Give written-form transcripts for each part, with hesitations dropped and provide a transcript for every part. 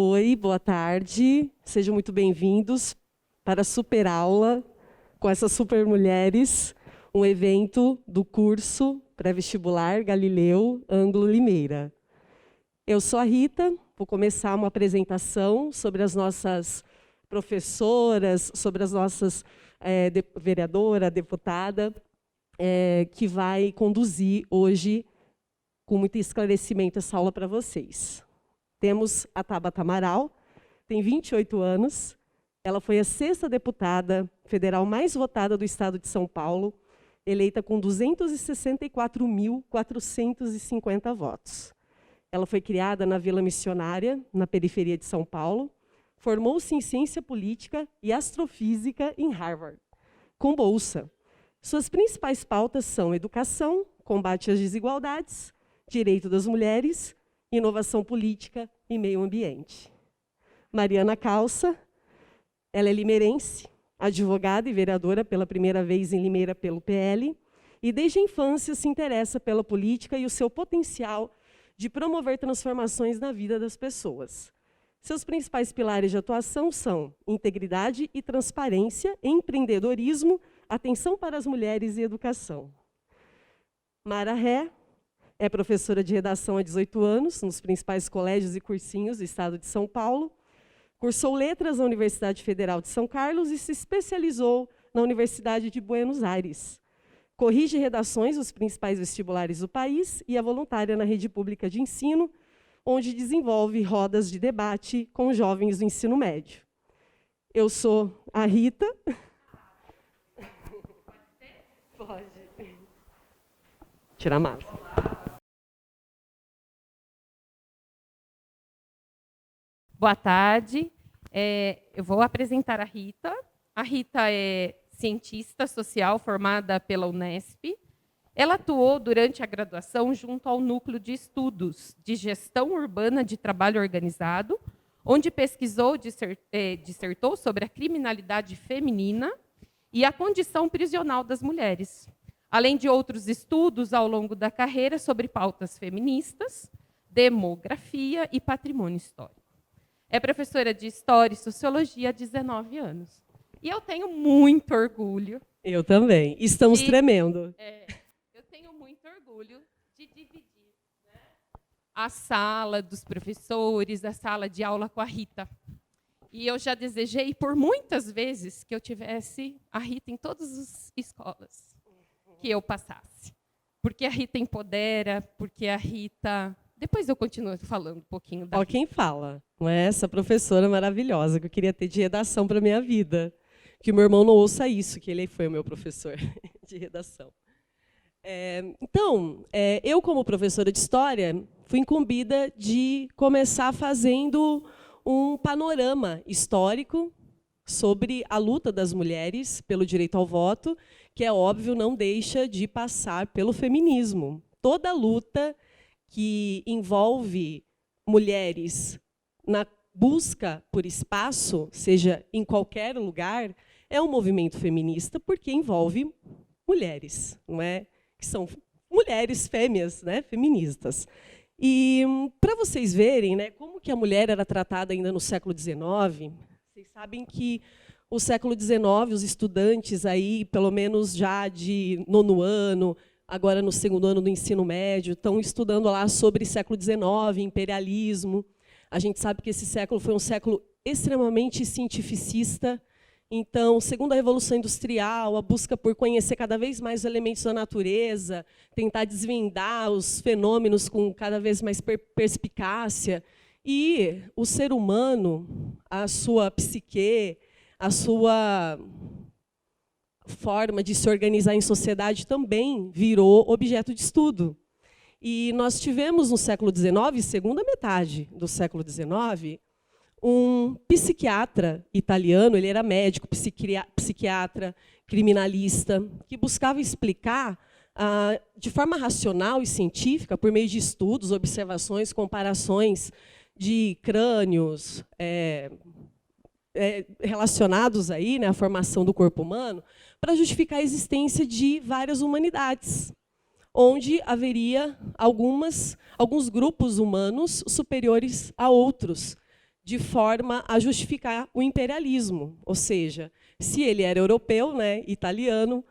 Oi, boa tarde. Sejam muito bem-vindos para a super aula com essas super mulheres, um evento do curso pré-vestibular Galileu Ângulo Limeira. Eu sou a Rita, vou começar uma apresentação sobre as nossas professoras, sobre as nossas vereadora, deputada, que vai conduzir hoje, com muito esclarecimento, essa aula para vocês. Temos a Tabata Amaral, tem 28 anos, ela foi a 6ª deputada federal mais votada do estado de São Paulo, eleita com 264.450 votos. Ela foi criada na Vila Missionária, na periferia de São Paulo, formou-se em ciência política e astrofísica em Harvard, com bolsa. Suas principais pautas são educação, combate às desigualdades, direito das mulheres, inovação política e meio ambiente. Mariana Calça, ela é limeirense, advogada e vereadora pela primeira vez em Limeira pelo PL, e desde a infância se interessa pela política e o seu potencial de promover transformações na vida das pessoas. Seus principais pilares de atuação são integridade e transparência, empreendedorismo, atenção para as mulheres e educação. Mara Ré é professora de redação há 18 anos, nos principais colégios e cursinhos do estado de São Paulo. Cursou letras na Universidade Federal de São Carlos e se especializou na Universidade de Buenos Aires. Corrige redações dos principais vestibulares do país e é voluntária na rede pública de ensino, onde desenvolve rodas de debate com jovens do ensino médio. Eu sou a Rita. Pode. Tirar a máscara. Boa tarde. Eu vou apresentar a Rita. A Rita é cientista social formada pela Unesp. Ela atuou durante a graduação junto ao Núcleo de Estudos de Gestão Urbana de Trabalho Organizado, onde pesquisou, dissertou sobre a criminalidade feminina e a condição prisional das mulheres, além de outros estudos ao longo da carreira sobre pautas feministas, demografia e patrimônio histórico. É professora de História e Sociologia há 19 anos. E eu tenho muito orgulho. Eu também. Estamos tremendo. Eu tenho muito orgulho de dividir, né, a sala dos professores, a sala de aula com a Rita. E eu já desejei por muitas vezes que eu tivesse a Rita em todas as escolas que eu passasse. Porque a Rita empodera, porque a Rita... Depois eu continuo falando um pouquinho da Rita. Quem fala, não é essa professora maravilhosa que eu queria ter de redação para a minha vida. Que o meu irmão não ouça isso, que ele foi o meu professor de redação. Eu, como professora de História, fui incumbida de começar fazendo um panorama histórico sobre a luta das mulheres pelo direito ao voto, que, é óbvio, não deixa de passar pelo feminismo. Toda luta que envolve mulheres na busca por espaço, seja em qualquer lugar, é um movimento feminista porque envolve mulheres, não é? Que são mulheres fêmeas, né? Feministas. E para vocês verem, né, como que a mulher era tratada ainda no século XIX, vocês sabem que o século XIX, os estudantes aí, pelo menos já de 9º ano, agora no 2º ano do ensino médio, estão estudando lá sobre século XIX, imperialismo. A gente sabe que esse século foi um século extremamente cientificista. Então, segundo a Revolução Industrial, a busca por conhecer cada vez mais os elementos da natureza, tentar desvendar os fenômenos com cada vez mais perspicácia. E o ser humano, a sua psique, a sua forma de se organizar em sociedade também virou objeto de estudo. E nós tivemos no século XIX, segunda metade do século XIX, um psiquiatra italiano, ele era médico, psiquiatra, criminalista, que buscava explicar de forma racional e científica, por meio de estudos, observações, comparações de crânios relacionados aí, né, à formação do corpo humano, para justificar a existência de várias humanidades, onde haveria alguns grupos humanos superiores a outros, de forma a justificar o imperialismo. Ou seja, se ele era europeu, né, italiano,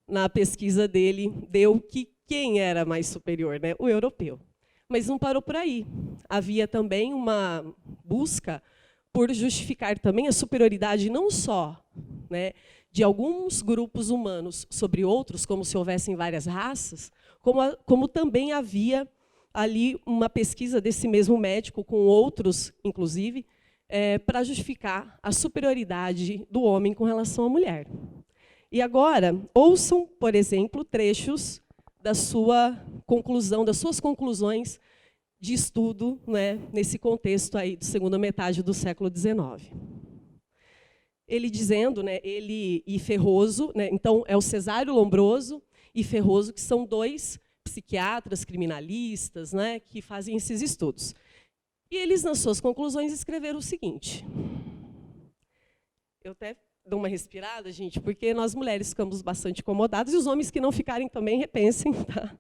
na pesquisa dele deu que quem era mais superior, né, o europeu. Mas não parou por aí. Havia também uma busca por justificar também a superioridade não só, né, de alguns grupos humanos sobre outros, como se houvessem várias raças, como também havia ali uma pesquisa desse mesmo médico, com outros, inclusive, para justificar a superioridade do homem com relação à mulher. E agora, ouçam, por exemplo, trechos da sua conclusão, das suas conclusões de estudo, né, nesse contexto aí da segunda metade do século XIX. Ele dizendo, né, ele e Ferroso, né, então é o Cesário Lombroso e Ferroso, que são dois psiquiatras, criminalistas, né, que fazem esses estudos. E eles, nas suas conclusões, escreveram o seguinte. Eu até dou uma respirada, gente, porque nós mulheres ficamos bastante incomodadas, e os homens que não ficarem também repensem, tá?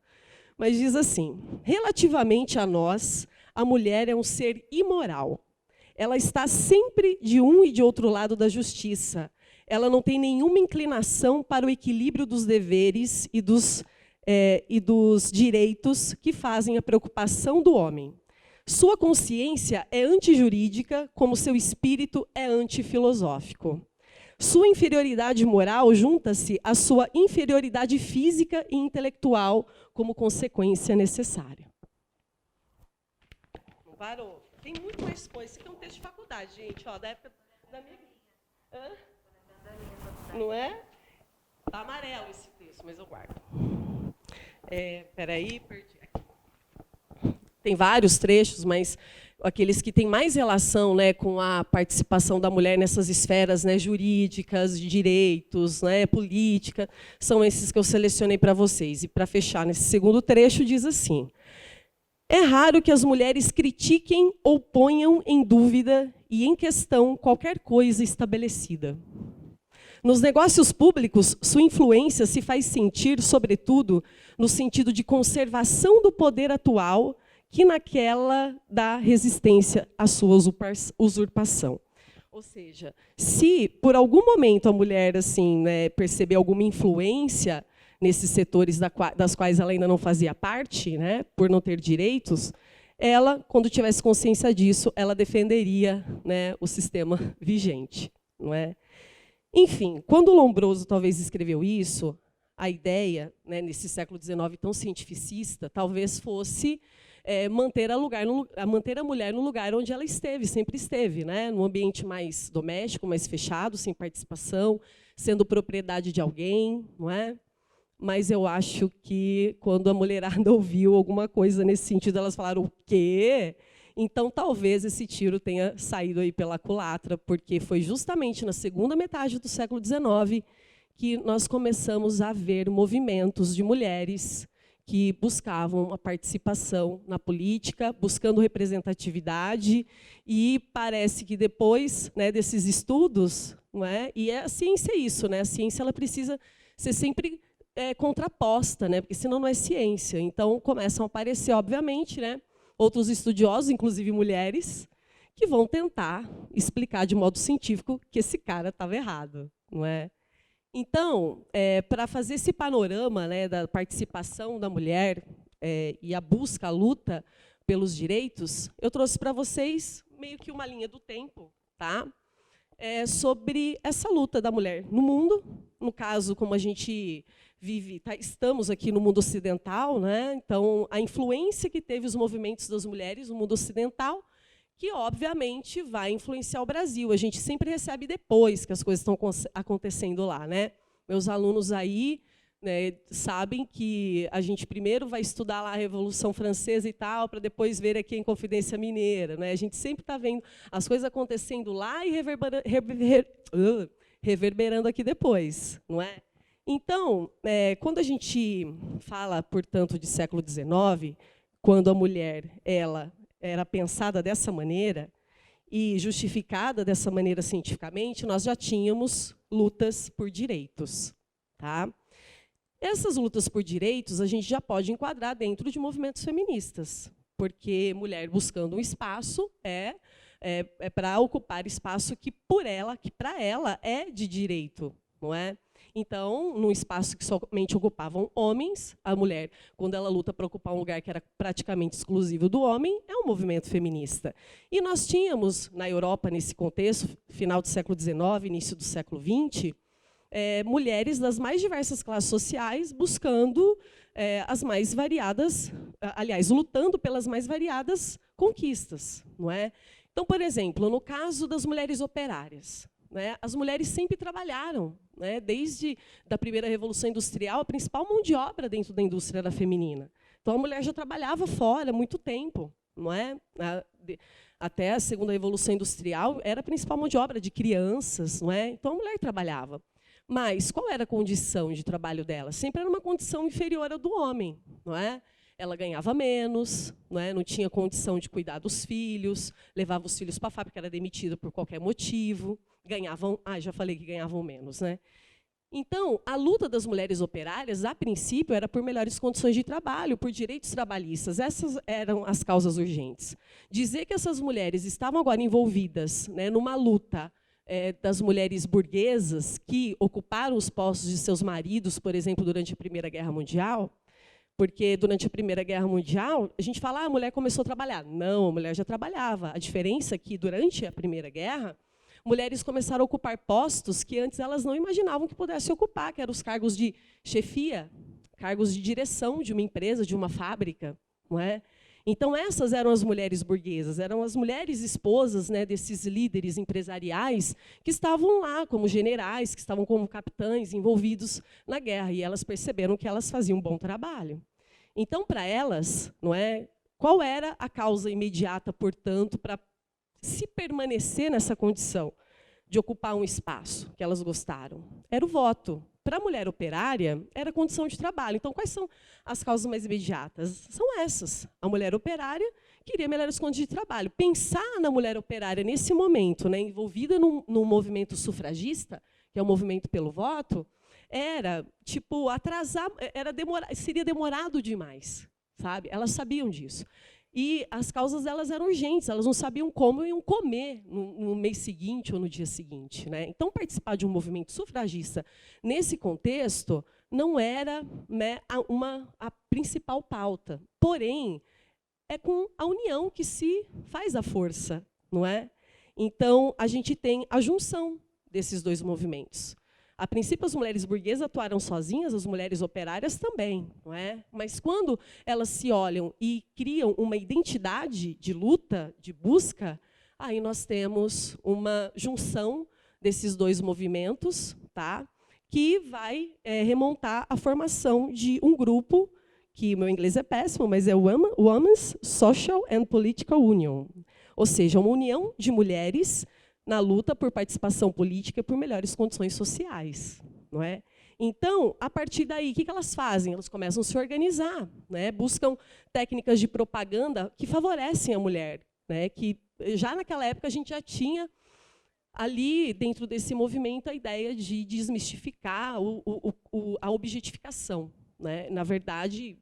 Mas diz assim: relativamente a nós, a mulher é um ser imoral. Ela está sempre de um e de outro lado da justiça. Ela não tem nenhuma inclinação para o equilíbrio dos deveres e dos direitos que fazem a preocupação do homem. Sua consciência é antijurídica, como seu espírito é antifilosófico. Sua inferioridade moral junta-se à sua inferioridade física e intelectual como consequência necessária. Não parou? Tem muito mais coisa. Isso aqui é um texto de faculdade, gente, ó, da época da minha... Hã? Não é? Está amarelo esse texto, mas eu guardo. Espera aí, perdi aqui. Tem vários trechos, mas aqueles que têm mais relação, né, com a participação da mulher nessas esferas, né, jurídicas, de direitos, né, política, são esses que eu selecionei para vocês. E, para fechar, nesse segundo trecho, diz assim: é raro que as mulheres critiquem ou ponham em dúvida e em questão qualquer coisa estabelecida. Nos negócios públicos, sua influência se faz sentir, sobretudo, no sentido de conservação do poder atual, que naquela da resistência à sua usurpação. Ou seja, se por algum momento a mulher assim, né, perceber alguma influência nesses setores das quais ela ainda não fazia parte, né, por não ter direitos, ela, quando tivesse consciência disso, ela defenderia, né, o sistema vigente, não é? Enfim, quando o Lombroso talvez escreveu isso, a ideia, né, nesse século XIX tão cientificista, talvez fosse manter a mulher no lugar onde ela sempre esteve, né, num ambiente mais doméstico, mais fechado, sem participação, sendo propriedade de alguém, não é? Mas eu acho que, quando a mulherada ouviu alguma coisa nesse sentido, elas falaram: o quê? Então, talvez esse tiro tenha saído aí pela culatra, porque foi justamente na segunda metade do século XIX que nós começamos a ver movimentos de mulheres que buscavam a participação na política, buscando representatividade, e parece que depois, né, desses estudos, não é? E a ciência é isso, né? A ciência ela precisa ser sempre contraposta, né? Porque senão não é ciência. Então começam a aparecer, obviamente, né, outros estudiosos, inclusive mulheres, que vão tentar explicar de modo científico que esse cara estava errado, não é? Então, para fazer esse panorama, né, da participação da mulher e a busca, a luta pelos direitos, eu trouxe para vocês meio que uma linha do tempo, tá? Sobre essa luta da mulher no mundo. No caso, como a gente vive, estamos aqui no mundo ocidental, né? Então, a influência que teve os movimentos das mulheres no mundo ocidental, que, obviamente, vai influenciar o Brasil. A gente sempre recebe depois que as coisas estão acontecendo lá, né? Meus alunos aí, né, sabem que a gente primeiro vai estudar lá a Revolução Francesa e tal, para depois ver aqui a Inconfidência Mineira, né? A gente sempre está vendo as coisas acontecendo lá e reverberando aqui depois, não é? Então, quando a gente fala, portanto, de século XIX, quando a mulher ela era pensada dessa maneira e justificada dessa maneira cientificamente, nós já tínhamos lutas por direitos, tá? Essas lutas por direitos a gente já pode enquadrar dentro de movimentos feministas, porque mulher buscando um espaço é para ocupar espaço que para ela é de direito, não é? Então, num espaço que somente ocupavam homens, a mulher, quando ela luta para ocupar um lugar que era praticamente exclusivo do homem, é um movimento feminista. E nós tínhamos, na Europa, nesse contexto, final do século XIX, início do século XX, mulheres das mais diversas classes sociais buscando as mais variadas, aliás, lutando pelas mais variadas conquistas, não é? Então, por exemplo, no caso das mulheres operárias, né, as mulheres sempre trabalharam, né, desde a primeira Revolução Industrial, a principal mão de obra dentro da indústria era feminina. Então, a mulher já trabalhava fora há muito tempo, não é? Até a segunda Revolução Industrial era a principal mão de obra de crianças, não é? Então, a mulher trabalhava. Mas qual era a condição de trabalho dela? Sempre era uma condição inferior à do homem, não é? Ela ganhava menos, não tinha condição de cuidar dos filhos, levava os filhos para a fábrica, era demitida por qualquer motivo, ganhavam, já falei que ganhavam menos, né? Então, a luta das mulheres operárias, a princípio, era por melhores condições de trabalho, por direitos trabalhistas. Essas eram as causas urgentes. Dizer que essas mulheres estavam agora envolvidas, né, numa luta das mulheres burguesas que ocuparam os postos de seus maridos, por exemplo, durante a Primeira Guerra Mundial, porque durante a Primeira Guerra Mundial, a gente fala, a mulher começou a trabalhar. Não, a mulher já trabalhava. A diferença é que, durante a Primeira Guerra, mulheres começaram a ocupar postos que antes elas não imaginavam que pudessem ocupar, que eram os cargos de chefia, cargos de direção de uma empresa, de uma fábrica, não é? Então, essas eram as mulheres burguesas, eram as mulheres esposas, né, desses líderes empresariais que estavam lá como generais, que estavam como capitães envolvidos na guerra, e elas perceberam que elas faziam um bom trabalho. Então, para elas, não é, qual era a causa imediata, portanto, para se permanecer nessa condição de ocupar um espaço que elas gostaram? Era o voto. Para a mulher operária, era a condição de trabalho. Então, quais são as causas mais imediatas? São essas. A mulher operária queria melhores condições de trabalho. Pensar na mulher operária nesse momento, né, envolvida num movimento sufragista, que é o movimento pelo voto, era tipo atrasar, seria demorado demais, sabe? Elas sabiam disso. E as causas delas eram urgentes, elas não sabiam como iam comer no mês seguinte ou no dia seguinte, né? Então, participar de um movimento sufragista nesse contexto não era, né, a principal pauta. Porém, é com a união que se faz a força, não é? Então, a gente tem a junção desses dois movimentos. A princípio, as mulheres burguesas atuaram sozinhas, as mulheres operárias também, não é? Mas quando elas se olham e criam uma identidade de luta, de busca, aí nós temos uma junção desses dois movimentos, tá? Que vai remontar a formação de um grupo, que meu inglês é péssimo, mas é o Women's Social and Political Union, ou seja, uma união de mulheres na luta por participação política e por melhores condições sociais, não é? Então, a partir daí, o que elas fazem? Elas começam a se organizar, né? Buscam técnicas de propaganda que favorecem a mulher, né? Que já naquela época a gente já tinha ali, dentro desse movimento, a ideia de desmistificar a objetificação, né? Na verdade,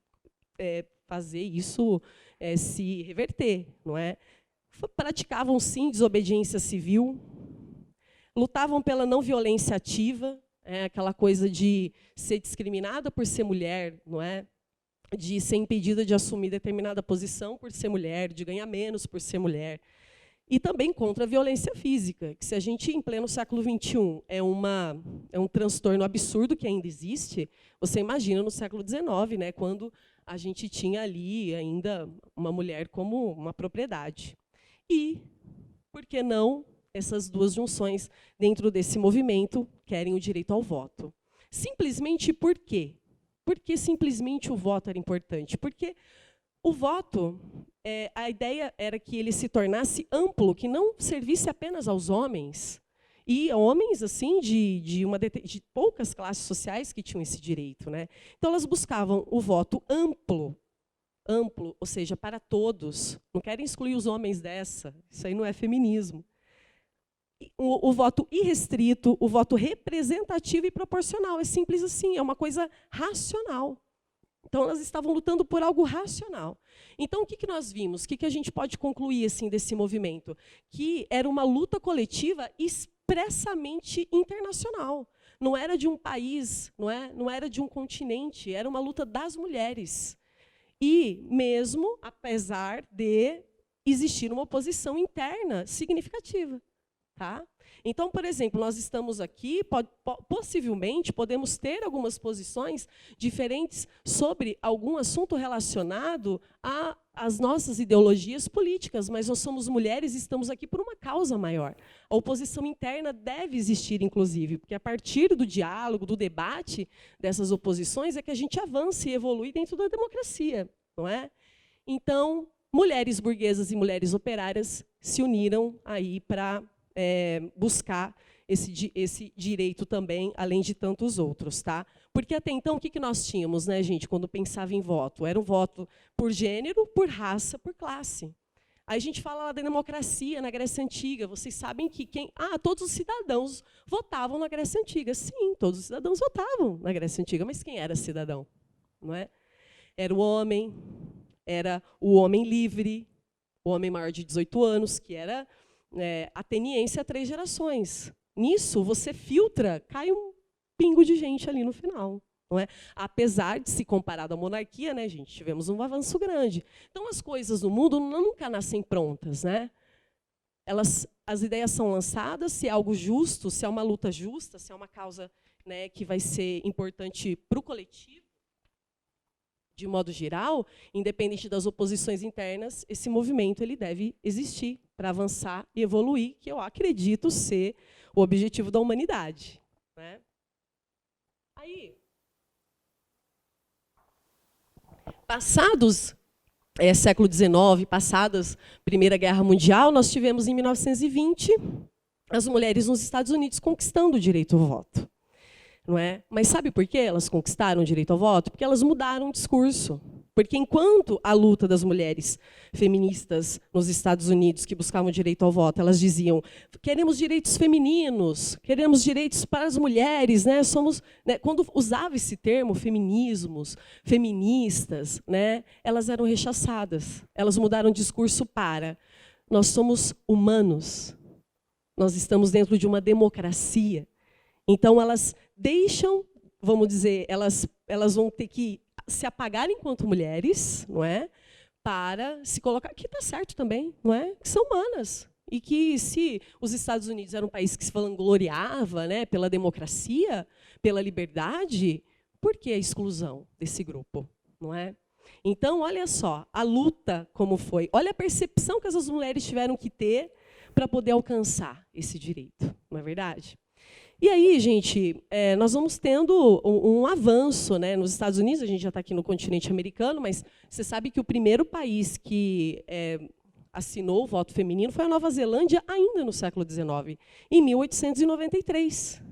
fazer isso se reverter, não é? Praticavam, sim, desobediência civil, lutavam pela não violência ativa, aquela coisa de ser discriminada por ser mulher, não é? De ser impedida de assumir determinada posição por ser mulher, de ganhar menos por ser mulher. E também contra a violência física, que se a gente, em pleno século XXI, é um transtorno absurdo que ainda existe, você imagina no século XIX, né, quando a gente tinha ali ainda uma mulher como uma propriedade. E, por que não, essas duas junções dentro desse movimento querem o direito ao voto? Simplesmente por quê? Por que simplesmente o voto era importante? Porque o voto, a ideia era que ele se tornasse amplo, que não servisse apenas aos homens, e homens assim de poucas classes sociais que tinham esse direito, né? Então, elas buscavam o voto amplo, ou seja, para todos. Não querem excluir os homens dessa. Isso aí não é feminismo. O voto irrestrito, o voto representativo e proporcional. É simples assim, é uma coisa racional. Então, elas estavam lutando por algo racional. Então, o que nós vimos? O que a gente pode concluir assim, desse movimento? Que era uma luta coletiva expressamente internacional. Não era de um país, não era de um continente, era uma luta das mulheres. E mesmo apesar de existir uma oposição interna significativa. Tá? Então, por exemplo, nós estamos aqui, possivelmente podemos ter algumas posições diferentes sobre algum assunto relacionado às nossas ideologias políticas, mas nós somos mulheres e estamos aqui por uma causa maior. A oposição interna deve existir, inclusive, porque a partir do diálogo, do debate dessas oposições é que a gente avança e evolui dentro da democracia, não é? Então, mulheres burguesas e mulheres operárias se uniram aí para buscar esse direito também, além de tantos outros. Tá? Porque até então, o que nós tínhamos, né, gente, quando pensava em voto? Era um voto por gênero, por raça, por classe. Aí a gente fala lá da democracia na Grécia Antiga. Vocês sabem que todos os cidadãos votavam na Grécia Antiga. Sim, todos os cidadãos votavam na Grécia Antiga, mas quem era cidadão? Não é? Era o homem livre, o homem maior de 18 anos, que era ateniense a 3 gerações. Nisso, você filtra, cai um pingo de gente ali no final. Não é? Apesar de se comparar à monarquia, né, gente, tivemos um avanço grande. Então, as coisas no mundo nunca nascem prontas. Né? As ideias são lançadas, se é algo justo, se é uma luta justa, se é uma causa, né, que vai ser importante para o coletivo, de modo geral, independente das oposições internas, esse movimento ele deve existir para avançar e evoluir, que eu acredito ser o objetivo da humanidade. Né? Aí, passados século XIX, passadas Primeira Guerra Mundial, nós tivemos, em 1920, as mulheres nos Estados Unidos conquistando o direito ao voto. Não é? Mas sabe por que elas conquistaram o direito ao voto? Porque elas mudaram o discurso. Porque enquanto a luta das mulheres feministas nos Estados Unidos que buscavam o direito ao voto, elas diziam: queremos direitos femininos, queremos direitos para as mulheres, né? Quando usava esse termo, feminismos, feministas, né? Elas eram rechaçadas. Elas mudaram o discurso para: nós somos humanos, nós estamos dentro de uma democracia. Então elas deixam, vamos dizer, elas vão ter que se apagar enquanto mulheres, não é? Para se colocar, que está certo também, não é? Que são humanas. E que, se os Estados Unidos era um país que se vangloriava, né, pela democracia, pela liberdade, por que a exclusão desse grupo? Não é? Então, olha só, a luta como foi. Olha a percepção que essas mulheres tiveram que ter para poder alcançar esse direito, não é verdade? E aí, gente, nós vamos tendo um avanço. Né? Nos Estados Unidos, a gente já está aqui no continente americano, mas você sabe que o primeiro país que assinou o voto feminino foi a Nova Zelândia, ainda no século XIX, em 1893.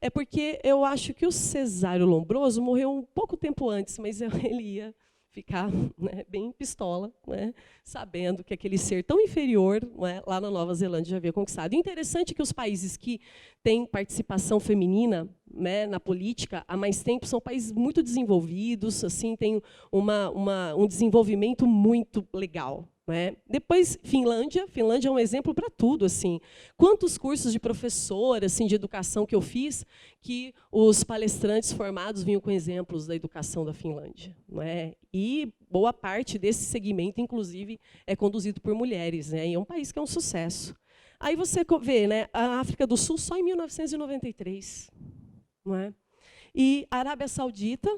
É porque eu acho que o Cesário Lombroso morreu um pouco tempo antes, mas ele ia ficar, né, bem pistola, né, sabendo que aquele ser tão inferior, né, lá na Nova Zelândia já havia conquistado. E interessante que os países que têm participação feminina, né, na política há mais tempo são países muito desenvolvidos, assim, têm um desenvolvimento muito legal. Né? Depois, Finlândia é um exemplo para tudo. Assim. Quantos cursos de professora, assim, de educação que eu fiz, que os palestrantes formados vinham com exemplos da educação da Finlândia. Não é? E boa parte desse segmento, inclusive, é conduzido por mulheres. Né? E é um país que é um sucesso. Aí você vê, né, a África do Sul só em 1993. Não é? E a Arábia Saudita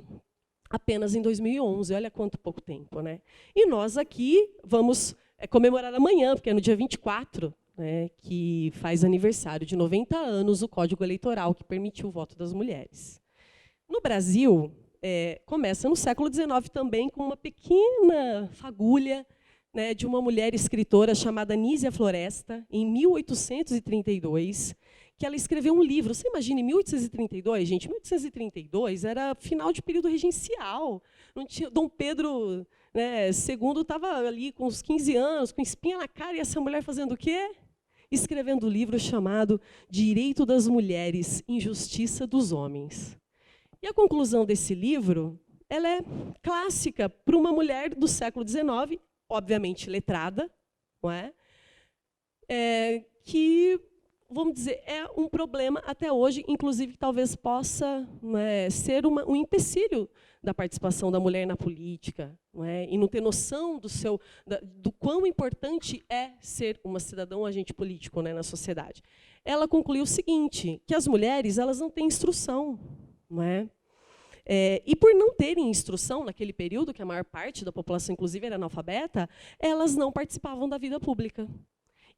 apenas em 2011, olha quanto pouco tempo. Né? E nós aqui vamos comemorar amanhã, porque é no dia 24, né, que faz aniversário de 90 anos o Código Eleitoral, que permitiu o voto das mulheres. No Brasil, começa no século XIX também, com uma pequena fagulha, né, de uma mulher escritora chamada Nísia Floresta, em 1832, que ela escreveu um livro. Você imagina, em 1832, gente, 1832 era final de período regencial. Não tinha, Dom Pedro, né, II estava ali com uns 15 anos, com espinha na cara, e essa mulher fazendo o quê? Escrevendo um livro chamado Direito das Mulheres, Injustiça dos Homens. E a conclusão desse livro ela é clássica para uma mulher do século XIX, obviamente letrada, não é? Que, vamos dizer, é um problema até hoje, inclusive que talvez possa, não é, ser um empecilho da participação da mulher na política, não é? E não ter noção do quão importante é ser uma cidadã, um agente político, né, na sociedade. Ela concluiu o seguinte, que as mulheres elas não têm instrução, não é? E por não terem instrução naquele período, que a maior parte da população, inclusive, era analfabeta, elas não participavam da vida pública.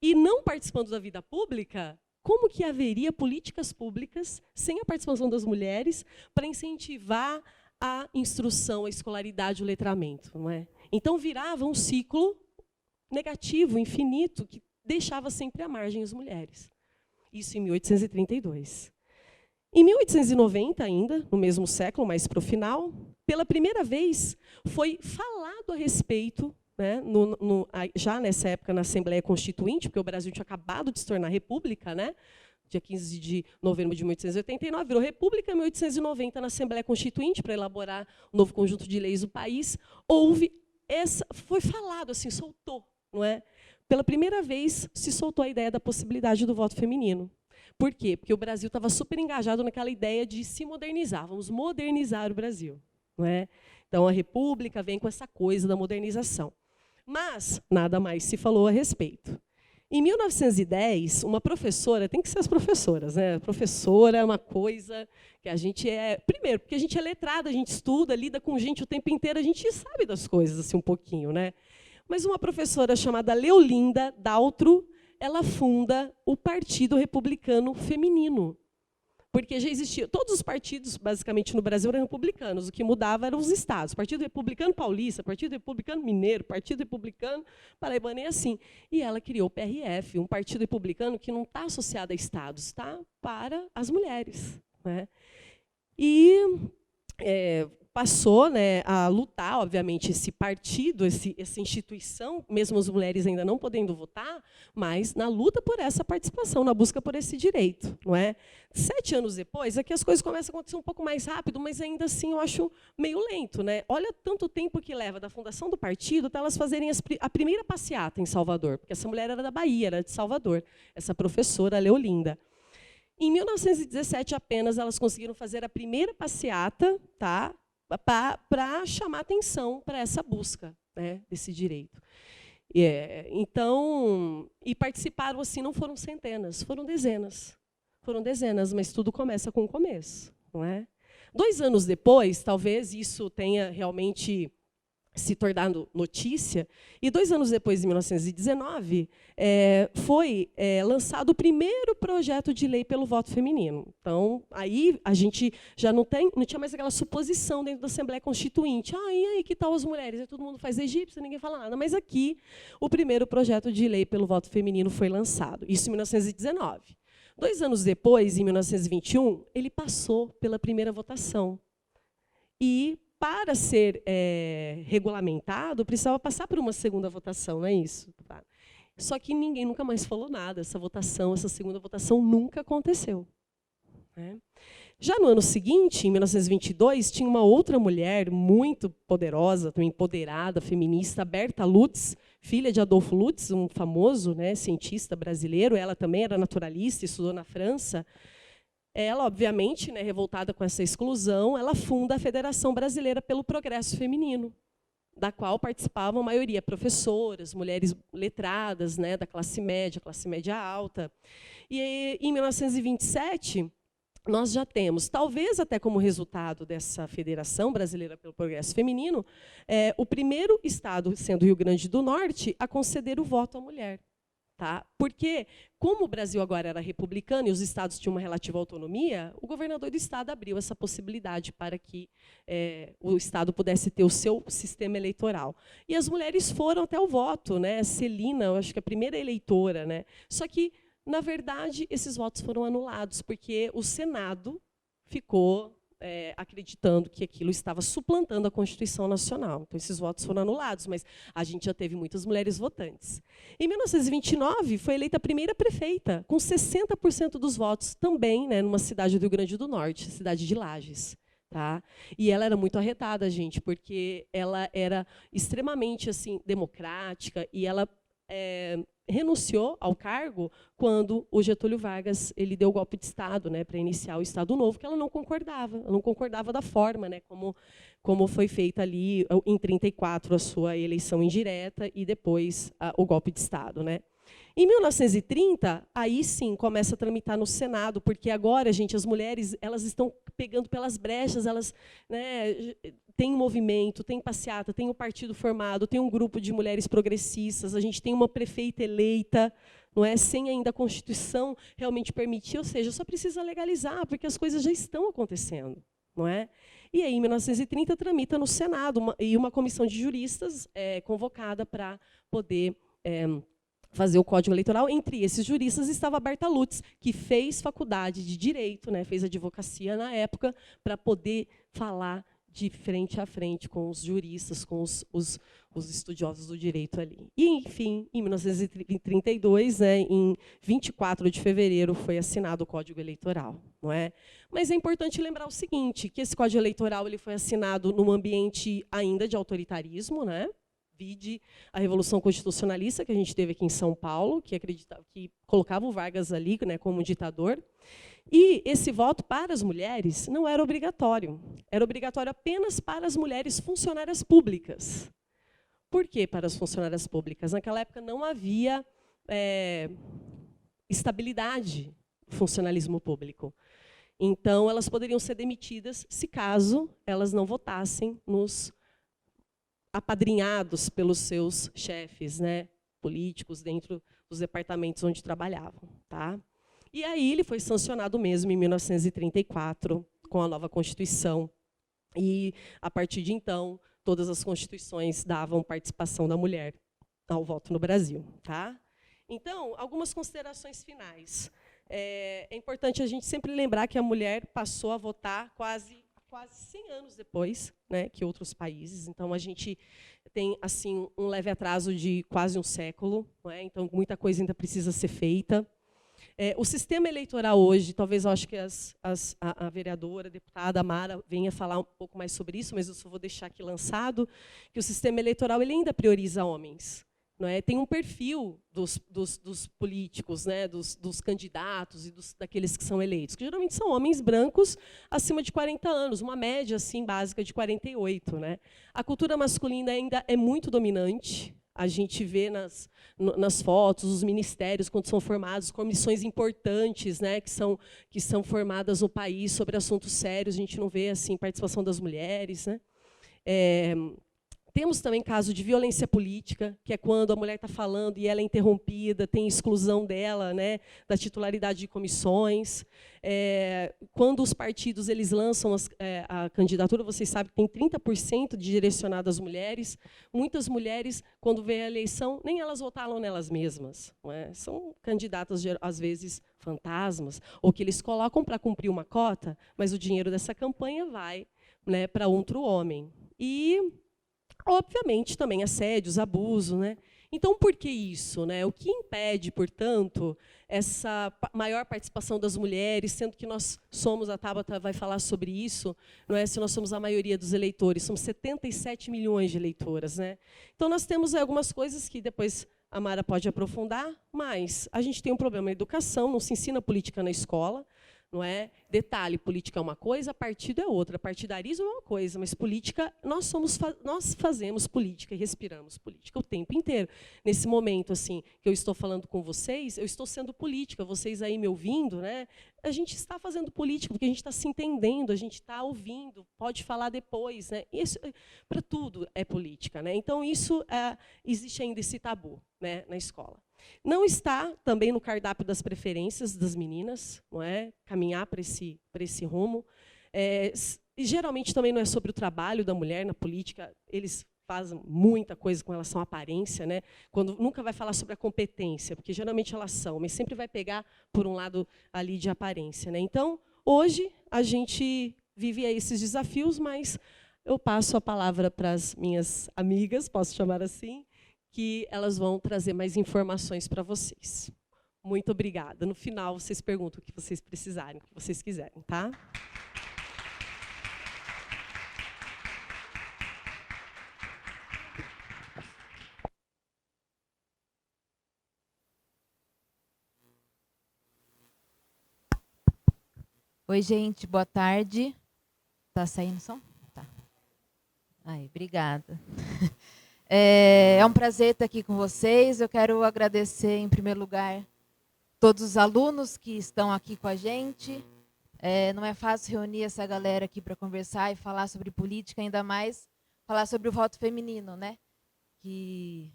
E não participando da vida pública, como que haveria políticas públicas sem a participação das mulheres para incentivar a instrução, a escolaridade, o letramento, não é? Então virava um ciclo negativo, infinito, que deixava sempre à margem as mulheres. Isso em 1832. Em 1890 ainda, no mesmo século, mais para o final, pela primeira vez foi falado a respeito, né, já nessa época na Assembleia Constituinte, porque o Brasil tinha acabado de se tornar república, né, dia 15 de novembro de 1889, virou república em 1890 na Assembleia Constituinte, para elaborar um novo conjunto de leis do país. Foi falado, assim, soltou, não é? Pela primeira vez se soltou a ideia da possibilidade do voto feminino. Por quê? Porque o Brasil estava super engajado naquela ideia de se modernizar, vamos modernizar o Brasil, não é? Então a República vem com essa coisa da modernização. Mas nada mais se falou a respeito. Em 1910, uma professora, tem que ser as professoras, né? Professora é uma coisa que a gente primeiro, porque a gente é letrada, a gente estuda, lida com gente o tempo inteiro, a gente sabe das coisas assim um pouquinho, né? Mas uma professora chamada Leolinda Daltro, ela funda o Partido Republicano Feminino. Porque já existia, todos os partidos, basicamente, no Brasil eram republicanos, o que mudava eram os estados. Partido Republicano Paulista, Partido Republicano Mineiro, Partido Republicano Paraibano, e assim. E ela criou o PRF, um partido republicano que não está associado a estados, está para as mulheres, né? E passou, né, a lutar, obviamente, esse partido, essa instituição, mesmo as mulheres ainda não podendo votar, mas na luta por essa participação, na busca por esse direito, não é? 7 anos depois, aqui as coisas começam a acontecer um pouco mais rápido, mas ainda assim eu acho meio lento, né? Olha tanto tempo que leva da fundação do partido até elas fazerem a primeira passeata em Salvador, porque essa mulher era da Bahia, era de Salvador, essa professora Leolinda. Em 1917 apenas elas conseguiram fazer a primeira passeata, tá? Para chamar atenção para essa busca, né, desse direito. Então, participaram assim, não foram centenas, foram dezenas. Foram dezenas, mas tudo começa com o começo, não é? 2 anos depois, talvez isso tenha realmente se tornado notícia, e 2 anos depois, em 1919, foi lançado o primeiro projeto de lei pelo voto feminino. Então, aí a gente já não tinha mais aquela suposição dentro da Assembleia Constituinte. E aí, que tal as mulheres? Todo mundo faz egípcia, ninguém fala nada. Mas aqui, o primeiro projeto de lei pelo voto feminino foi lançado. Isso em 1919. 2 anos depois, em 1921, ele passou pela primeira votação. E para ser regulamentado, precisava passar por uma segunda votação, não é isso? Tá? Só que ninguém nunca mais falou nada. Essa segunda votação nunca aconteceu, né? Já no ano seguinte, em 1922, tinha uma outra mulher muito poderosa, também empoderada, feminista, Berta Lutz, filha de Adolfo Lutz, um famoso, né, cientista brasileiro. Ela também era naturalista, estudou na França. Ela, obviamente, né, revoltada com essa exclusão, ela funda a Federação Brasileira pelo Progresso Feminino, da qual participavam a maioria professoras, mulheres letradas, né, da classe média alta. E em 1927, nós já temos, talvez até como resultado dessa Federação Brasileira pelo Progresso Feminino, o primeiro estado, sendo o Rio Grande do Norte, a conceder o voto à mulher. Tá? Porque, como o Brasil agora era republicano e os estados tinham uma relativa autonomia, o governador do estado abriu essa possibilidade para que o estado pudesse ter o seu sistema eleitoral. E as mulheres foram até o voto, né? Celina, eu acho que é a primeira eleitora, né? Só que, na verdade, esses votos foram anulados, porque o Senado ficou acreditando que aquilo estava suplantando a Constituição Nacional. Então, esses votos foram anulados, mas a gente já teve muitas mulheres votantes. Em 1929, foi eleita a primeira prefeita, com 60% dos votos, também, né, numa cidade do Rio Grande do Norte, cidade de Lages. Tá? E ela era muito arretada, gente, porque ela era extremamente assim democrática e ela renunciou ao cargo quando o Getúlio Vargas ele deu o golpe de Estado, né, para iniciar o Estado Novo, que ela não concordava da forma, né, como foi feita ali em 34 a sua eleição indireta e depois o golpe de Estado, né. Em 1930, aí sim começa a tramitar no Senado, porque agora, gente, as mulheres elas estão pegando pelas brechas, elas, né, têm movimento, tem passeata, tem um partido formado, tem um grupo de mulheres progressistas, a gente tem uma prefeita eleita, não é, sem ainda a Constituição realmente permitir, ou seja, só precisa legalizar, porque as coisas já estão acontecendo, não é? E aí, em 1930, tramita no Senado, e uma comissão de juristas convocada para poder fazer o Código Eleitoral. Entre esses juristas estava a Berta Lutz, que fez faculdade de Direito, né, fez advocacia na época, para poder falar de frente a frente com os juristas, com os estudiosos do direito ali. E, enfim, em 1932, né, em 24 de fevereiro, foi assinado o Código Eleitoral. Não é? Mas é importante lembrar o seguinte, que esse Código Eleitoral ele foi assinado num ambiente ainda de autoritarismo, né? Vide a Revolução Constitucionalista que a gente teve aqui em São Paulo, que colocava o Vargas ali, né, como ditador. E esse voto para as mulheres não era obrigatório. Era obrigatório apenas para as mulheres funcionárias públicas. Por que para as funcionárias públicas? Naquela época não havia estabilidade no funcionalismo público. Então, elas poderiam ser demitidas se caso elas não votassem nos apadrinhados pelos seus chefes, né, políticos dentro dos departamentos onde trabalhavam. Tá? E aí ele foi sancionado mesmo em 1934, com a nova Constituição. E, a partir de então, todas as constituições davam participação da mulher ao voto no Brasil. Tá? Então, algumas considerações finais. É importante a gente sempre lembrar que a mulher passou a votar quase 100 anos depois, né, que outros países. Então, a gente tem assim um leve atraso de quase um século. Não é? Então, muita coisa ainda precisa ser feita. O sistema eleitoral hoje, talvez eu acho que a vereadora, a deputada Mara, venha falar um pouco mais sobre isso, mas eu só vou deixar aqui lançado, que o sistema eleitoral ele ainda prioriza homens. Não é? Tem um perfil dos políticos, né, dos candidatos e daqueles que são eleitos, que geralmente são homens brancos acima de 40 anos, uma média assim, básica de 48. Né? A cultura masculina ainda é muito dominante. A gente vê nas fotos, os ministérios, quando são formados, comissões importantes, né, que são formadas no país sobre assuntos sérios, a gente não vê assim, participação das mulheres. Né? Temos também caso de violência política, que é quando a mulher está falando e ela é interrompida, tem exclusão dela, né, da titularidade de comissões. Quando os partidos eles lançam a candidatura, vocês sabem que tem 30% de direcionado às mulheres. Muitas mulheres, quando vem a eleição, nem elas votaram nelas mesmas. Não é? São candidatas, às vezes, fantasmas, ou que eles colocam para cumprir uma cota, mas o dinheiro dessa campanha vai, né, para outro homem. E obviamente, também assédios, abuso. Né? Então, por que isso? Né? O que impede, portanto, essa maior participação das mulheres, sendo que nós somos, a Tabata vai falar sobre isso, não é? Se nós somos a maioria dos eleitores, somos 77 milhões de eleitoras. Né? Então, nós temos algumas coisas que depois a Mara pode aprofundar, mas a gente tem um problema na educação, não se ensina política na escola. Não é? Detalhe, política é uma coisa, partido é outra. Partidarismo é uma coisa, mas política, nós fazemos política e respiramos política o tempo inteiro. Nesse momento assim, que eu estou falando com vocês, eu estou sendo política, vocês aí me ouvindo, né? A gente está fazendo política, porque a gente está se entendendo, a gente está ouvindo, pode falar depois. Né? Isso, para tudo é política. Né? Então, isso existe ainda esse tabu, né, na escola. Não está também no cardápio das preferências das meninas, não é? Caminhar para esse rumo. E geralmente também não é sobre o trabalho da mulher na política, eles fazem muita coisa com relação à aparência, né? Quando nunca vai falar sobre a competência, porque geralmente elas são, mas sempre vai pegar por um lado ali de aparência. Né? Então, hoje, a gente vive esses desafios, mas eu passo a palavra para as minhas amigas, posso chamar assim, que elas vão trazer mais informações para vocês. Muito obrigada. No final, vocês perguntam o que vocês precisarem, o que vocês quiserem, tá? Oi, gente, boa tarde. Tá saindo som? Tá. Aí, obrigada. É um prazer estar aqui com vocês. Eu quero agradecer, em primeiro lugar, todos os alunos que estão aqui com a gente. Não é fácil reunir essa galera aqui para conversar e falar sobre política, ainda mais falar sobre o voto feminino, né? Que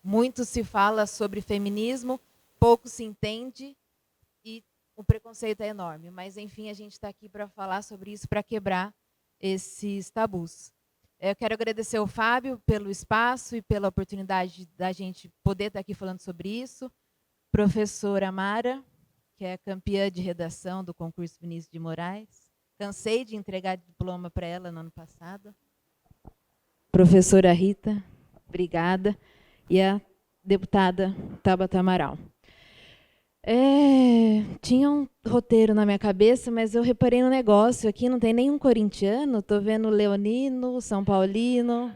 muito se fala sobre feminismo, pouco se entende e o preconceito é enorme. Mas, enfim, a gente está aqui para falar sobre isso, para quebrar esses tabus. Eu quero agradecer ao Fábio pelo espaço e pela oportunidade da gente poder estar aqui falando sobre isso. Professora Mara, que é campeã de redação do concurso Vinícius de Moraes. Cansei de entregar diploma para ela no ano passado. Professora Rita, obrigada. E a deputada Tabata Amaral. Tinha um roteiro na minha cabeça, mas eu reparei no negócio. Aqui não tem nenhum corintiano. Estou vendo leonino, São Paulino.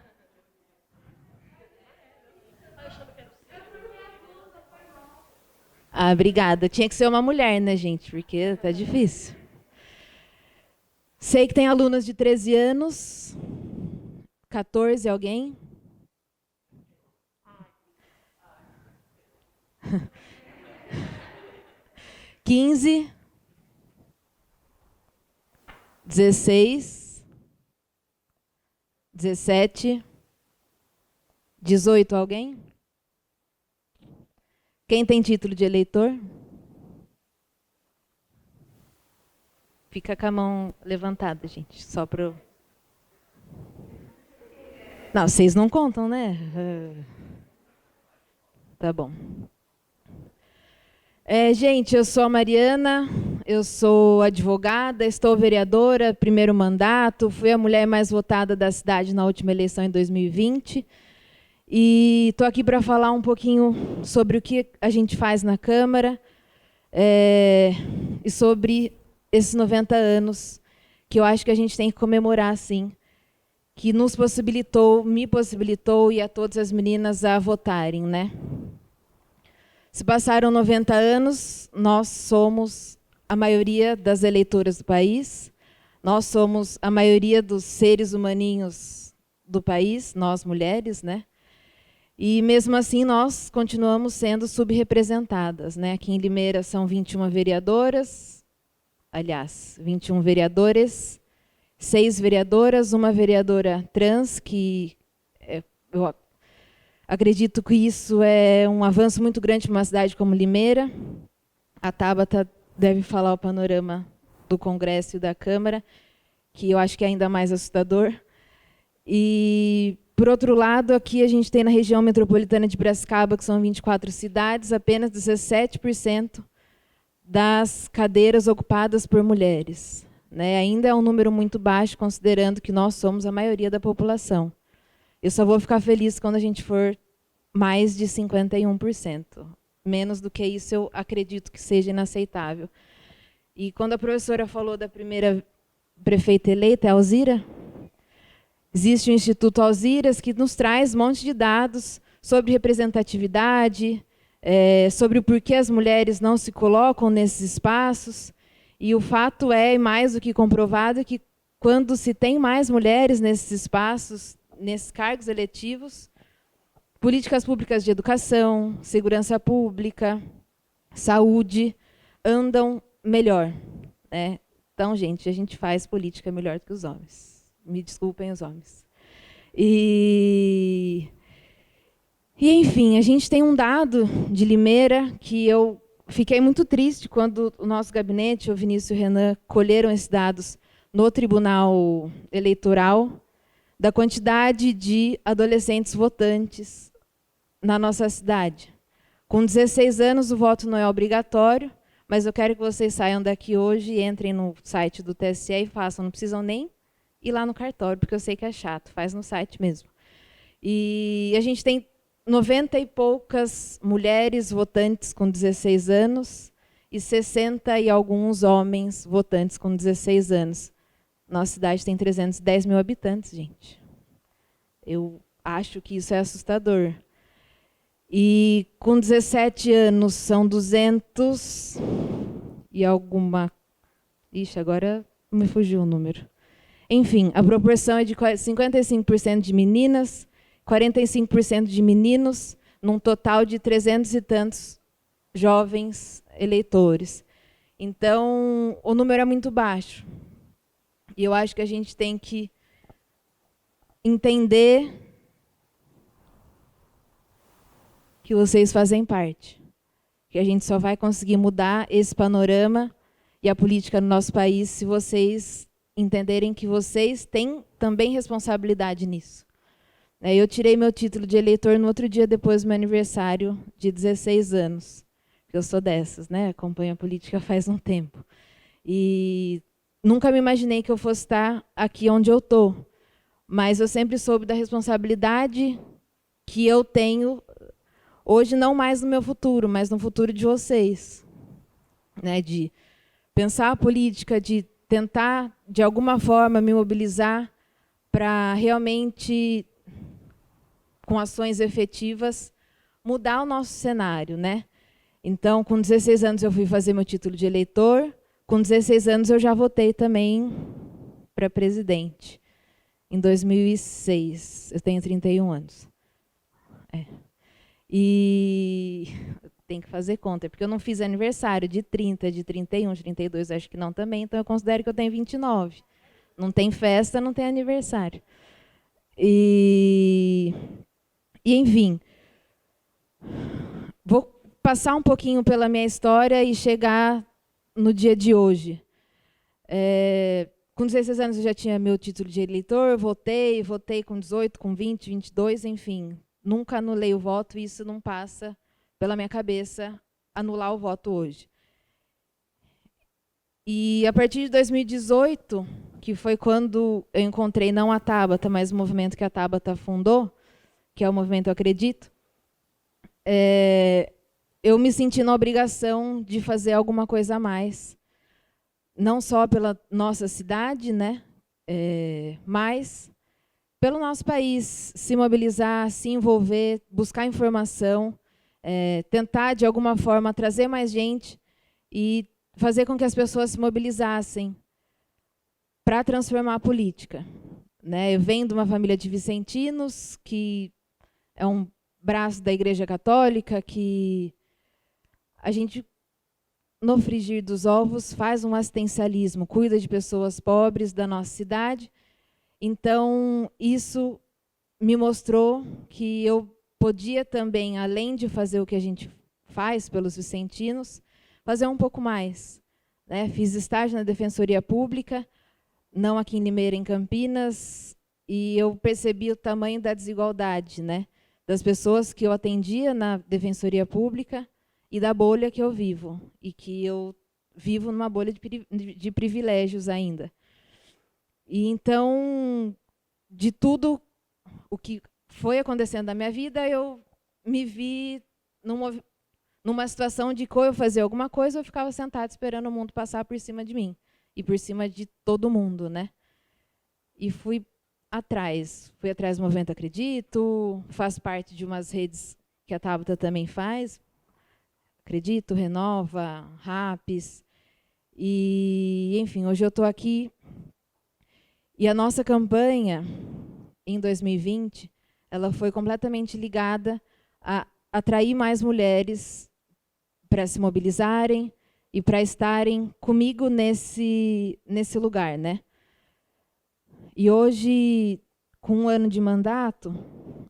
Ah, obrigada. Tinha que ser uma mulher, né, gente? Porque tá difícil. Sei que tem alunas de 13 anos. 14, alguém? (15) 16, 17, 18, alguém? Quem tem título de eleitor? Fica com a mão levantada, gente, só para eu... Não, vocês não contam, né? Tá bom. Gente, eu sou a Mariana, eu sou advogada, estou vereadora, primeiro mandato, fui a mulher mais votada da cidade na última eleição em 2020. E estou aqui para falar um pouquinho sobre o que a gente faz na Câmara e sobre esses 90 anos que eu acho que a gente tem que comemorar, sim, que nos possibilitou, me possibilitou e a todas as meninas a votarem, né? Se passaram 90 anos, nós somos a maioria das eleitoras do país, nós somos a maioria dos seres humaninhos do país, nós mulheres, né? E, mesmo assim, nós continuamos sendo subrepresentadas, né? Aqui em Limeira são 21 vereadoras, aliás, 21 vereadores, 6 vereadoras, uma vereadora trans, que eu acredito que isso é um avanço muito grande para uma cidade como Limeira. A Tabata deve falar o panorama do Congresso e da Câmara, que eu acho que é ainda mais assustador. E, por outro lado, aqui a gente tem na região metropolitana de Piracicaba, que são 24 cidades, apenas 17% das cadeiras ocupadas por mulheres, né? Ainda é um número muito baixo, considerando que nós somos a maioria da população. Eu só vou ficar feliz quando a gente for mais de 51%. Menos do que isso, eu acredito que seja inaceitável. E quando a professora falou da primeira prefeita eleita, a Alzira, existe o Instituto Alziras, que nos traz um monte de dados sobre representatividade, sobre o porquê as mulheres não se colocam nesses espaços. E o fato é, mais do que comprovado, que quando se tem mais mulheres nesses espaços, nesses cargos eletivos, políticas públicas de educação, segurança pública, saúde, andam melhor, né? Então, gente, a gente faz política melhor do que os homens. Me desculpem os homens. Enfim, a gente tem um dado de Limeira que eu fiquei muito triste quando o nosso gabinete, o Vinícius e o Renan, colheram esses dados no Tribunal Eleitoral, da quantidade de adolescentes votantes na nossa cidade. Com 16 anos, o voto não é obrigatório, mas eu quero que vocês saiam daqui hoje e entrem no site do TSE e façam. Não precisam nem ir lá no cartório, porque eu sei que é chato, faz no site mesmo. E a gente tem 90 e poucas mulheres votantes com 16 anos e 60 e alguns homens votantes com 16 anos. Nossa cidade tem 310 mil habitantes, gente. Eu acho que isso é assustador. E com 17 anos são 200 e alguma Ixi, agora me fugiu o número. Enfim, a proporção é de 55% de meninas, 45% de meninos, num total de 300 e tantos jovens eleitores. Então, o número é muito baixo. E eu acho que a gente tem que entender que vocês fazem parte. Que a gente só vai conseguir mudar esse panorama e a política no nosso país se vocês entenderem que vocês têm também responsabilidade nisso. Eu tirei meu título de eleitor no outro dia depois do meu aniversário de 16 anos. Eu sou dessas, né? Acompanho a política faz um tempo. E nunca me imaginei que eu fosse estar aqui onde eu estou. Mas eu sempre soube da responsabilidade que eu tenho, hoje não mais no meu futuro, mas no futuro de vocês. De pensar a política, de tentar, de alguma forma, me mobilizar para realmente, com ações efetivas, mudar o nosso cenário, né? Então, com 16 anos eu fui fazer meu título de eleitor, com 16 anos eu já votei também para presidente, em 2006. Eu tenho 31 anos. E tem que fazer conta, porque eu não fiz aniversário de 30, de 31, de 32, acho que não também, então eu considero que eu tenho 29. Não tem festa, não tem aniversário. E enfim, vou passar um pouquinho pela minha história e chegar no dia de hoje. Com 16 anos eu já tinha meu título de eleitor, votei com 18, com 20, 22, enfim. Nunca anulei o voto e isso não passa pela minha cabeça anular o voto hoje. E a partir de 2018, que foi quando eu encontrei não a Tabata, mas o movimento que a Tabata fundou, que é o movimento Eu Acredito, eu me senti na obrigação de fazer alguma coisa a mais. Não só pela nossa cidade, né, mas pelo nosso país, se mobilizar, se envolver, buscar informação, tentar, de alguma forma, trazer mais gente e fazer com que as pessoas se mobilizassem para transformar a política. Eu venho de uma família de vicentinos, que é um braço da Igreja Católica, que a gente, no frigir dos ovos, faz um assistencialismo, cuida de pessoas pobres da nossa cidade. Então, isso me mostrou que eu podia também, além de fazer o que a gente faz pelos vicentinos, fazer um pouco mais. Fiz estágio na Defensoria Pública, não aqui em Limeira, em Campinas, e eu percebi o tamanho da desigualdade, das pessoas que eu atendia na Defensoria Pública e da bolha que eu vivo, e que eu vivo numa bolha de privilégios ainda. E então, de tudo o que foi acontecendo na minha vida, eu me vi numa situação de que ou eu fazia alguma coisa, ou eu ficava sentada esperando o mundo passar por cima de mim e por cima de todo mundo, E fui atrás do Movimento Acredito, faço parte de umas redes que a Tabata também faz, Acredito, Renova, RAPS, e enfim, hoje eu estou aqui. E a nossa campanha, em 2020, ela foi completamente ligada a atrair mais mulheres para se mobilizarem e para estarem comigo nesse lugar, E hoje, com 1 ano de mandato,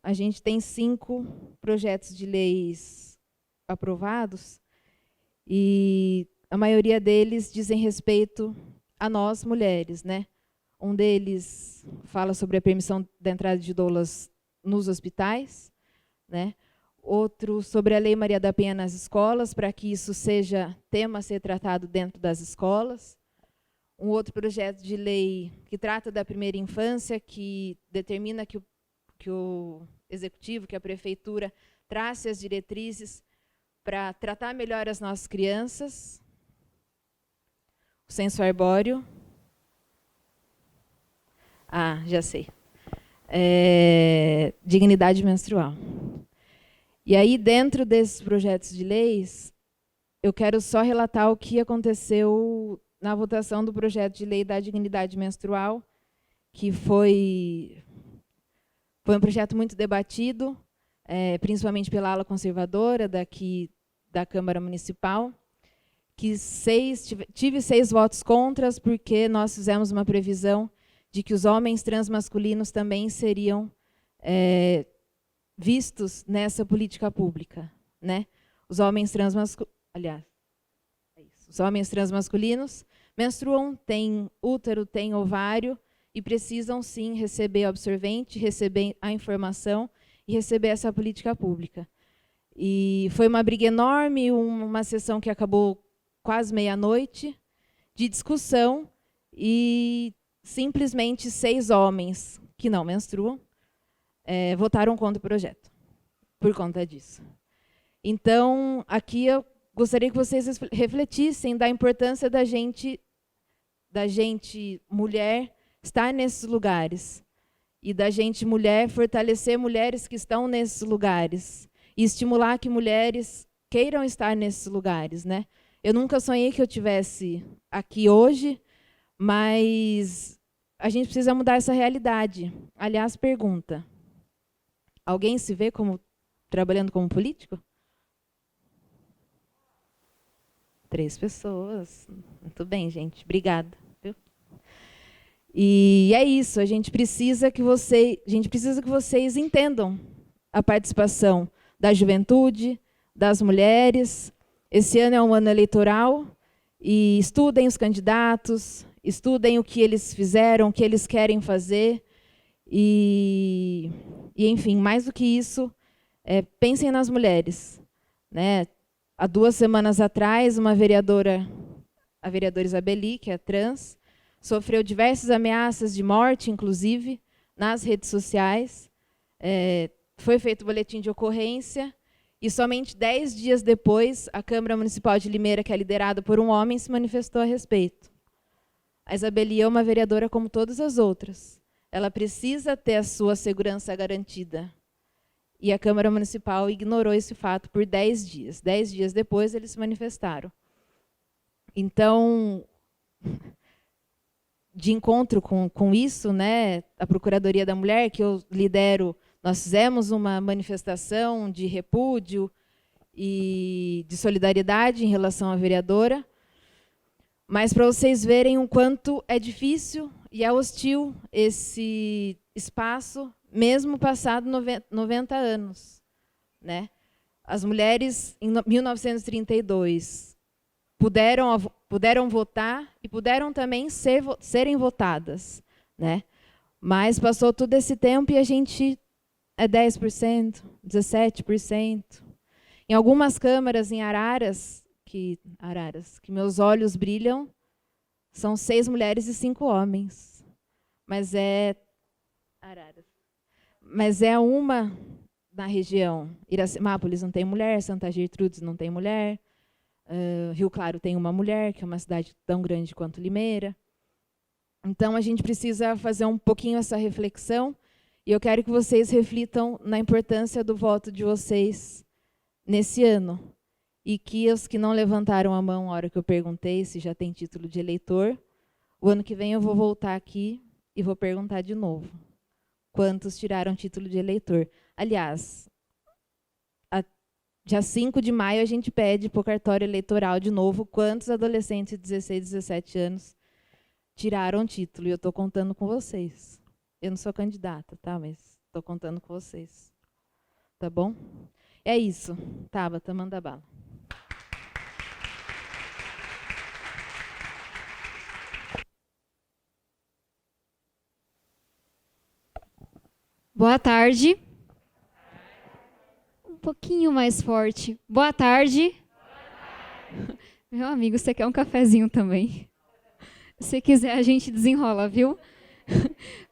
a gente tem 5 projetos de leis aprovados e a maioria deles dizem respeito a nós, mulheres, Um deles fala sobre a permissão da entrada de doulas nos hospitais, Outro sobre a Lei Maria da Penha nas escolas, para que isso seja tema a ser tratado dentro das escolas. Um outro projeto de lei que trata da primeira infância, que determina que o executivo, que a prefeitura, trace as diretrizes para tratar melhor as nossas crianças. O censo arbóreo. Já sei. Dignidade menstrual. E aí, dentro desses projetos de leis, eu quero só relatar o que aconteceu na votação do projeto de lei da dignidade menstrual, que foi um projeto muito debatido, principalmente pela ala conservadora daqui da Câmara Municipal, que tive 6 votos contras, porque nós fizemos uma previsão de que os homens transmasculinos também seriam vistos nessa política pública, né? Os homens transmasculinos menstruam, têm útero, têm ovário e precisam sim receber o absorvente, receber a informação e receber essa política pública. E foi uma briga enorme, uma sessão que acabou quase meia-noite, de discussão, e simplesmente 6 homens que não menstruam votaram contra o projeto, por conta disso. Então, aqui eu gostaria que vocês refletissem da importância da gente mulher, estar nesses lugares, e da gente mulher fortalecer mulheres que estão nesses lugares, e estimular que mulheres queiram estar nesses lugares, né? Eu nunca sonhei que eu tivesse aqui hoje, mas a gente precisa mudar essa realidade. Aliás, pergunta: alguém se vê como trabalhando como político? 3 pessoas. Muito bem, gente. Obrigada. Viu? E é isso. A gente precisa que vocês entendam a participação da juventude, das mulheres. Esse ano é um ano eleitoral, e estudem os candidatos, estudem o que eles fizeram, o que eles querem fazer, e enfim, mais do que isso, pensem nas mulheres, né? Há 2 semanas atrás, a vereadora Isabeli, que é trans, sofreu diversas ameaças de morte, inclusive, nas redes sociais. Foi feito o boletim de ocorrência, e somente 10 dias depois, a Câmara Municipal de Limeira, que é liderada por um homem, se manifestou a respeito. A Isabeli é uma vereadora como todas as outras. Ela precisa ter a sua segurança garantida. E a Câmara Municipal ignorou esse fato por 10 dias. 10 dias depois, eles se manifestaram. Então, de encontro com isso, né, a Procuradoria da Mulher, que eu lidero, nós fizemos uma manifestação de repúdio e de solidariedade em relação à vereadora, mas para vocês verem o quanto é difícil e é hostil esse espaço, mesmo passado 90 anos. Né? As mulheres, em 1932, puderam votar e puderam também serem votadas. Né? Mas passou todo esse tempo e a gente é 10%, 17%. Em algumas câmaras em Araras, que meus olhos brilham, são 6 mulheres e 5 homens. Mas é uma na região. Iracemápolis não tem mulher, Santa Gertrudes não tem mulher, Rio Claro tem uma mulher, que é uma cidade tão grande quanto Limeira. Então, a gente precisa fazer um pouquinho essa reflexão, e eu quero que vocês reflitam na importância do voto de vocês nesse ano. E que os que não levantaram a mão na hora que eu perguntei se já tem título de eleitor, o ano que vem eu vou voltar aqui e vou perguntar de novo. Quantos tiraram título de eleitor? Aliás, dia 5 de maio a gente pede para o cartório eleitoral de novo quantos adolescentes de 16, 17 anos tiraram título. E eu estou contando com vocês. Eu não sou candidata, tá? Mas estou contando com vocês. Tá bom? É isso. Tabata, manda bala. Boa tarde. Um pouquinho mais forte. Boa tarde. Meu amigo, você quer um cafezinho também? Se quiser, a gente desenrola, viu?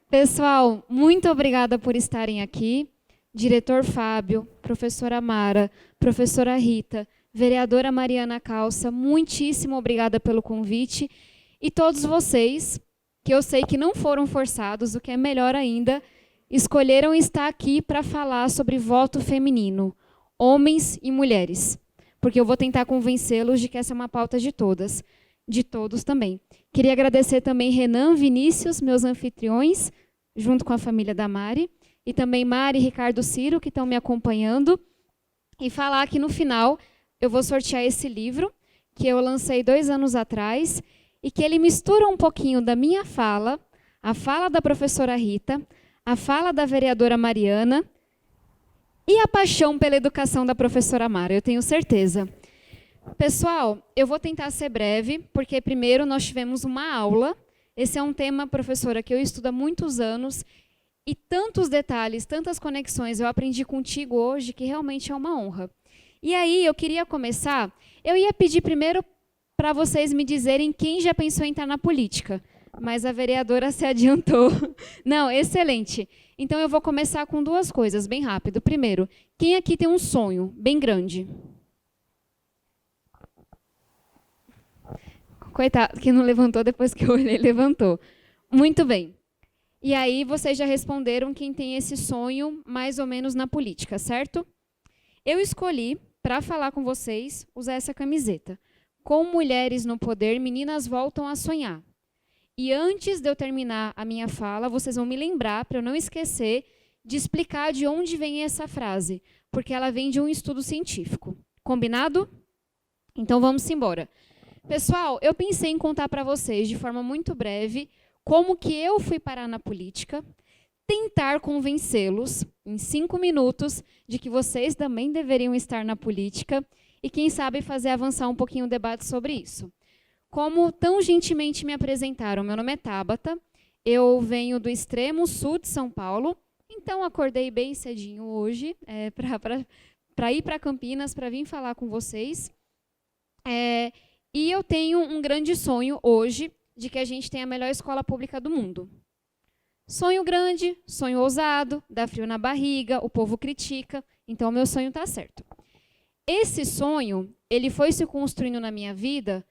Pessoal, muito obrigada por estarem aqui. Diretor Fábio, professora Mara, professora Rita, vereadora Mariana Calça, muitíssimo obrigada pelo convite. E todos vocês, que eu sei que não foram forçados, o que é melhor ainda, escolheram estar aqui para falar sobre voto feminino, homens e mulheres, porque eu vou tentar convencê-los de que essa é uma pauta de todas. de todos também. Queria agradecer também Renan, Vinícius, meus anfitriões, junto com a família da Mari, e também Mari e Ricardo Ciro, que estão me acompanhando, e falar que no final eu vou sortear esse livro, que eu lancei 2 anos atrás, e que ele mistura um pouquinho da minha fala, a fala da professora Rita, a fala da vereadora Mariana e a paixão pela educação da professora Mara, eu tenho certeza. Pessoal, eu vou tentar ser breve, porque primeiro nós tivemos uma aula. Esse é um tema, professora, que eu estudo há muitos anos, e tantos detalhes, tantas conexões eu aprendi contigo hoje, que realmente é uma honra. E aí, eu queria começar, eu ia pedir primeiro para vocês me dizerem quem já pensou em entrar na política, mas a vereadora se adiantou. Não, excelente. Então, eu vou começar com 2 coisas, bem rápido. Primeiro, quem aqui tem um sonho bem grande? Coitado, que não levantou, depois que eu olhei, levantou. Muito bem. E aí, vocês já responderam quem tem esse sonho, mais ou menos, na política, certo? Eu escolhi, para falar com vocês, usar essa camiseta. Com mulheres no poder, meninas voltam a sonhar. E antes de eu terminar a minha fala, vocês vão me lembrar, para eu não esquecer, de explicar de onde vem essa frase, porque ela vem de um estudo científico. Combinado? Então, vamos embora. Pessoal, eu pensei em contar para vocês, de forma muito breve, como que eu fui parar na política, tentar convencê-los, em 5 minutos, de que vocês também deveriam estar na política e, quem sabe, fazer avançar um pouquinho o debate sobre isso. Como tão gentilmente me apresentaram, meu nome é Tabata, eu venho do extremo sul de São Paulo, então acordei bem cedinho hoje para ir para Campinas, para vir falar com vocês. E eu tenho um grande sonho hoje de que a gente tenha a melhor escola pública do mundo. Sonho grande, sonho ousado, dá frio na barriga, o povo critica, então o meu sonho está certo. Esse sonho, ele foi se construindo na minha vida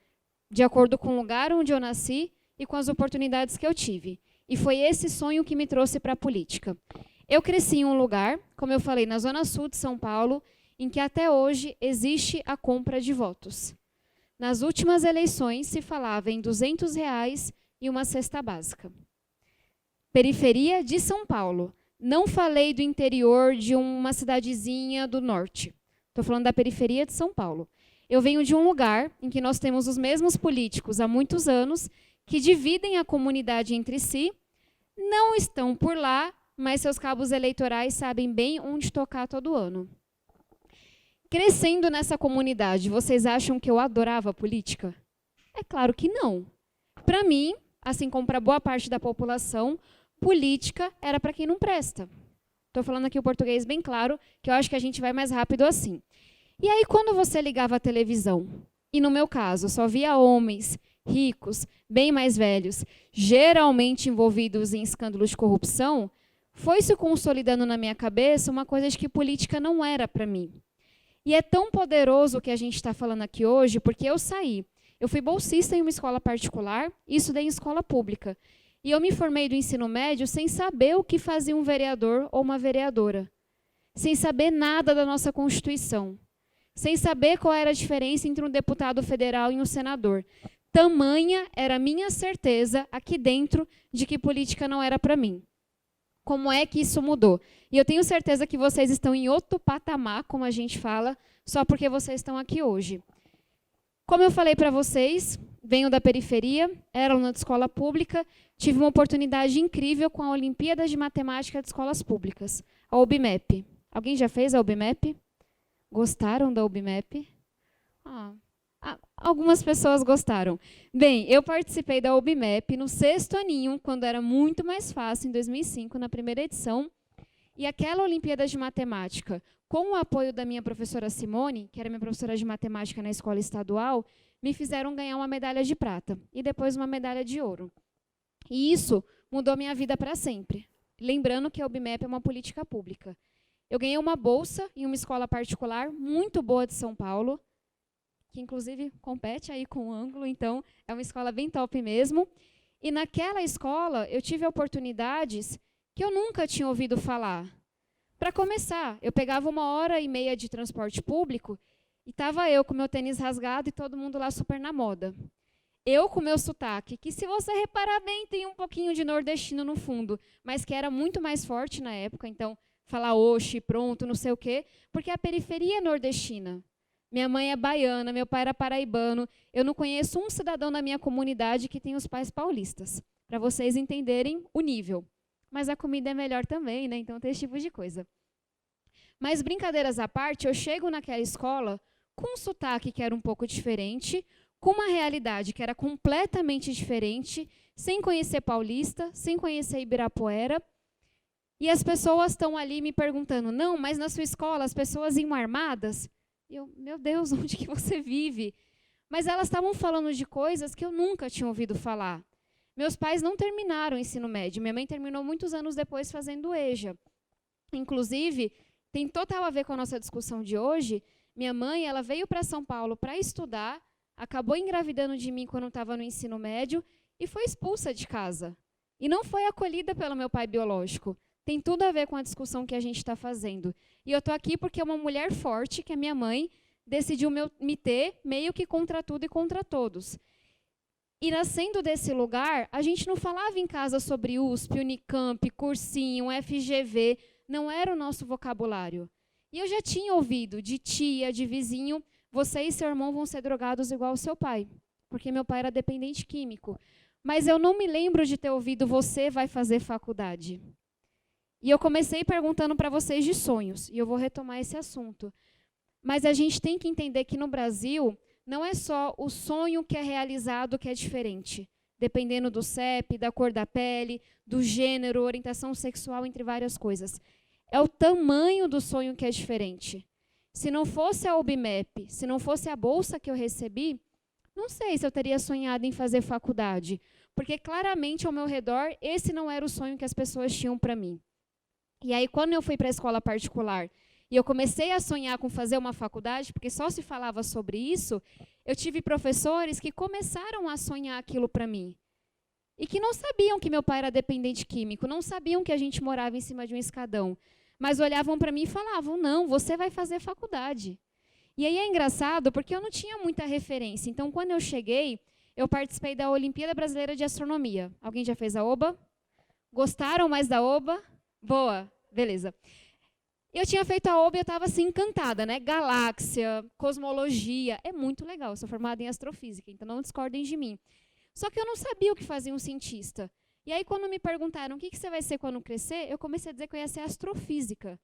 de acordo com o lugar onde eu nasci e com as oportunidades que eu tive. E foi esse sonho que me trouxe para a política. Eu cresci em um lugar, como eu falei, na zona sul de São Paulo, em que até hoje existe a compra de votos. Nas últimas eleições, se falava em R$200 e uma cesta básica. Periferia de São Paulo. Não falei do interior de uma cidadezinha do norte. Estou falando da periferia de São Paulo. Eu venho de um lugar em que nós temos os mesmos políticos há muitos anos, que dividem a comunidade entre si, não estão por lá, mas seus cabos eleitorais sabem bem onde tocar todo ano. Crescendo nessa comunidade, vocês acham que eu adorava a política? É claro que não. Para mim, assim como para boa parte da população, política era para quem não presta. Estou falando aqui o português bem claro, que eu acho que a gente vai mais rápido assim. E aí, quando você ligava a televisão, e no meu caso, só via homens ricos, bem mais velhos, geralmente envolvidos em escândalos de corrupção, foi se consolidando na minha cabeça uma coisa de que política não era para mim. E é tão poderoso o que a gente está falando aqui hoje, porque eu fui bolsista em uma escola particular e estudei em escola pública. E eu me formei do ensino médio sem saber o que fazia um vereador ou uma vereadora, sem saber nada da nossa Constituição, sem saber qual era a diferença entre um deputado federal e um senador. Tamanha era a minha certeza aqui dentro de que política não era para mim. Como é que isso mudou? E eu tenho certeza que vocês estão em outro patamar, como a gente fala, só porque vocês estão aqui hoje. Como eu falei para vocês, venho da periferia, era aluna de escola pública, tive uma oportunidade incrível com a Olimpíada de Matemática de Escolas Públicas, a OBMEP. Alguém já fez a OBMEP? Gostaram da OBMEP? Algumas pessoas gostaram. Bem, eu participei da OBMEP no 6º aninho, quando era muito mais fácil, em 2005, na primeira edição. E aquela Olimpíada de Matemática, com o apoio da minha professora Simone, que era minha professora de matemática na escola estadual, me fizeram ganhar uma medalha de prata e depois uma medalha de ouro. E isso mudou minha vida para sempre. Lembrando que a OBMEP é uma política pública. Eu ganhei uma bolsa em uma escola particular muito boa de São Paulo, que inclusive compete aí com o Ângulo, então é uma escola bem top mesmo. E naquela escola eu tive oportunidades que eu nunca tinha ouvido falar. Para começar, eu pegava 1h30 de transporte público e estava eu com meu tênis rasgado e todo mundo lá super na moda. Eu com meu sotaque, que se você reparar bem, tem um pouquinho de nordestino no fundo, mas que era muito mais forte na época, então falar oxe, pronto, não sei o quê, porque a periferia é nordestina. Minha mãe é baiana, meu pai era paraibano, eu não conheço um cidadão da minha comunidade que tem os pais paulistas, para vocês entenderem o nível. Mas a comida é melhor também, né? Então tem esse tipo de coisa. Mas brincadeiras à parte, eu chego naquela escola com um sotaque que era um pouco diferente, com uma realidade que era completamente diferente, sem conhecer Paulista, sem conhecer Ibirapuera. E as pessoas estão ali me perguntando, não, mas na sua escola as pessoas iam armadas? E eu, meu Deus, onde que você vive? Mas elas estavam falando de coisas que eu nunca tinha ouvido falar. Meus pais não terminaram o ensino médio. Minha mãe terminou muitos anos depois fazendo EJA. Inclusive, tem total a ver com a nossa discussão de hoje. Minha mãe, ela veio para São Paulo para estudar, acabou engravidando de mim quando estava no ensino médio e foi expulsa de casa. E não foi acolhida pelo meu pai biológico. Tem tudo a ver com a discussão que a gente está fazendo. E eu estou aqui porque uma mulher forte, que é minha mãe, decidiu me ter meio que contra tudo e contra todos. E nascendo desse lugar, a gente não falava em casa sobre USP, Unicamp, cursinho, FGV, não era o nosso vocabulário. E eu já tinha ouvido de tia, de vizinho, você e seu irmão vão ser drogados igual o seu pai, porque meu pai era dependente químico. Mas eu não me lembro de ter ouvido você vai fazer faculdade. E eu comecei perguntando para vocês de sonhos, e eu vou retomar esse assunto. Mas a gente tem que entender que no Brasil não é só o sonho que é realizado que é diferente, dependendo do CEP, da cor da pele, do gênero, orientação sexual, entre várias coisas. É o tamanho do sonho que é diferente. Se não fosse a UBMEP, se não fosse a bolsa que eu recebi, não sei se eu teria sonhado em fazer faculdade, porque claramente ao meu redor esse não era o sonho que as pessoas tinham para mim. E aí, quando eu fui para a escola particular e eu comecei a sonhar com fazer uma faculdade, porque só se falava sobre isso, eu tive professores que começaram a sonhar aquilo para mim. E que não sabiam que meu pai era dependente químico, não sabiam que a gente morava em cima de um escadão. Mas olhavam para mim e falavam, não, você vai fazer faculdade. E aí é engraçado, porque eu não tinha muita referência. Então, quando eu cheguei, eu participei da Olimpíada Brasileira de Astronomia. Alguém já fez a OBA? Gostaram mais da OBA? Boa, beleza. Eu tinha feito a OBA e eu estava assim, encantada, né? Galáxia, cosmologia, é muito legal. Eu sou formada em astrofísica, então não discordem de mim. Só que eu não sabia o que fazia um cientista. E aí, quando me perguntaram o que você vai ser quando crescer, eu comecei a dizer que eu ia ser astrofísica.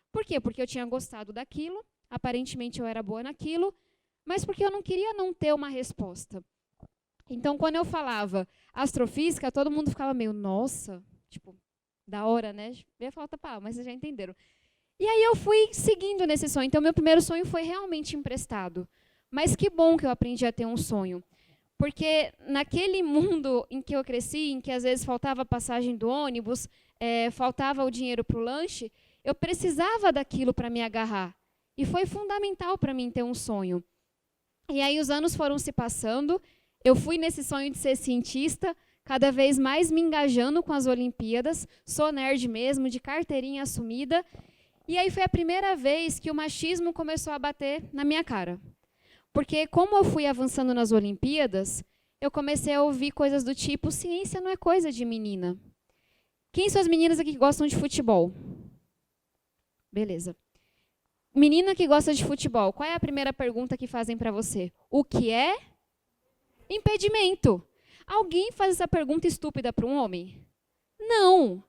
Por quê? Porque eu tinha gostado daquilo, aparentemente eu era boa naquilo, mas porque eu não queria não ter uma resposta. Então, quando eu falava astrofísica, todo mundo ficava meio, nossa, tipo, da hora, né? Eu ia falar outra palavra, mas vocês já entenderam. E aí eu fui seguindo nesse sonho. Então, meu primeiro sonho foi realmente emprestado. Mas que bom que eu aprendi a ter um sonho. Porque naquele mundo em que eu cresci, em que às vezes faltava a passagem do ônibus, faltava o dinheiro para o lanche, eu precisava daquilo para me agarrar. E foi fundamental para mim ter um sonho. E aí os anos foram se passando, eu fui nesse sonho de ser cientista, cada vez mais me engajando com as Olimpíadas, sou nerd mesmo, de carteirinha assumida. E aí foi a primeira vez que o machismo começou a bater na minha cara. Porque como eu fui avançando nas Olimpíadas, eu comecei a ouvir coisas do tipo, ciência não é coisa de menina. Quem são as meninas aqui que gostam de futebol? Beleza. Menina que gosta de futebol, qual é a primeira pergunta que fazem para você? O que é impedimento? Alguém faz essa pergunta estúpida para um homem? Não.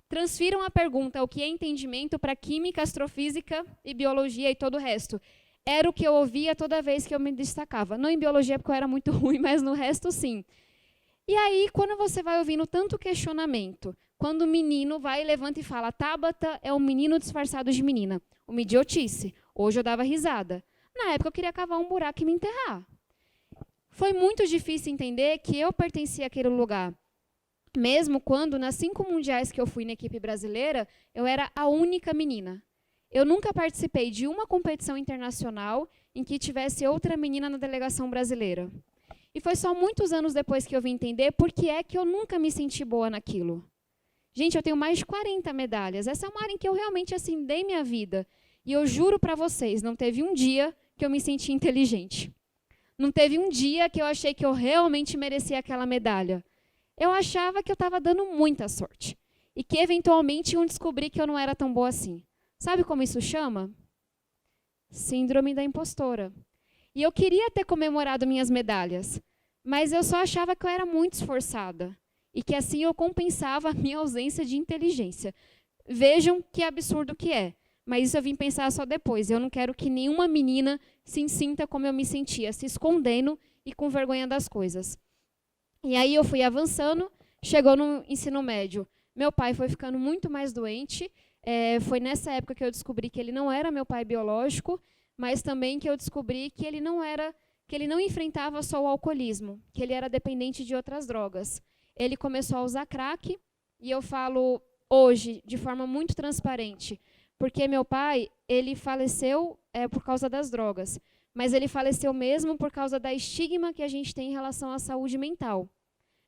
Transfiram a pergunta, o que é entendimento, para química, astrofísica e biologia e todo o resto. Era o que eu ouvia toda vez que eu me destacava. Não em biologia, porque eu era muito ruim, mas no resto, sim. E aí, quando você vai ouvindo tanto questionamento, quando o menino vai e levanta e fala, Tabata é um menino disfarçado de menina. Uma idiotice. Hoje eu dava risada. Na época, eu queria cavar um buraco e me enterrar. Foi muito difícil entender que eu pertencia àquele lugar. Mesmo quando, nas 5 mundiais que eu fui na equipe brasileira, eu era a única menina. Eu nunca participei de uma competição internacional em que tivesse outra menina na delegação brasileira. E foi só muitos anos depois que eu vim entender por que é que eu nunca me senti boa naquilo. Gente, eu tenho mais de 40 medalhas. Essa é uma área em que eu realmente assim, dei minha vida. E eu juro para vocês, não teve um dia que eu me senti inteligente. Não teve um dia que eu achei que eu realmente merecia aquela medalha. Eu achava que eu estava dando muita sorte. E que, eventualmente, iam descobrir que eu não era tão boa assim. Sabe como isso chama? Síndrome da impostora. E eu queria ter comemorado minhas medalhas, mas eu só achava que eu era muito esforçada. E que assim eu compensava a minha ausência de inteligência. Vejam que absurdo que é. Mas isso eu vim pensar só depois. Eu não quero que nenhuma menina se sinta como eu me sentia, se escondendo e com vergonha das coisas. E aí eu fui avançando, chegou no ensino médio. Meu pai foi ficando muito mais doente. Foi nessa época que eu descobri que ele não era meu pai biológico, mas também que eu descobri que ele não enfrentava só o alcoolismo, que ele era dependente de outras drogas. Ele começou a usar crack, e eu falo hoje, de forma muito transparente, porque meu pai, ele faleceu por causa das drogas, mas ele faleceu mesmo por causa da estigma que a gente tem em relação à saúde mental.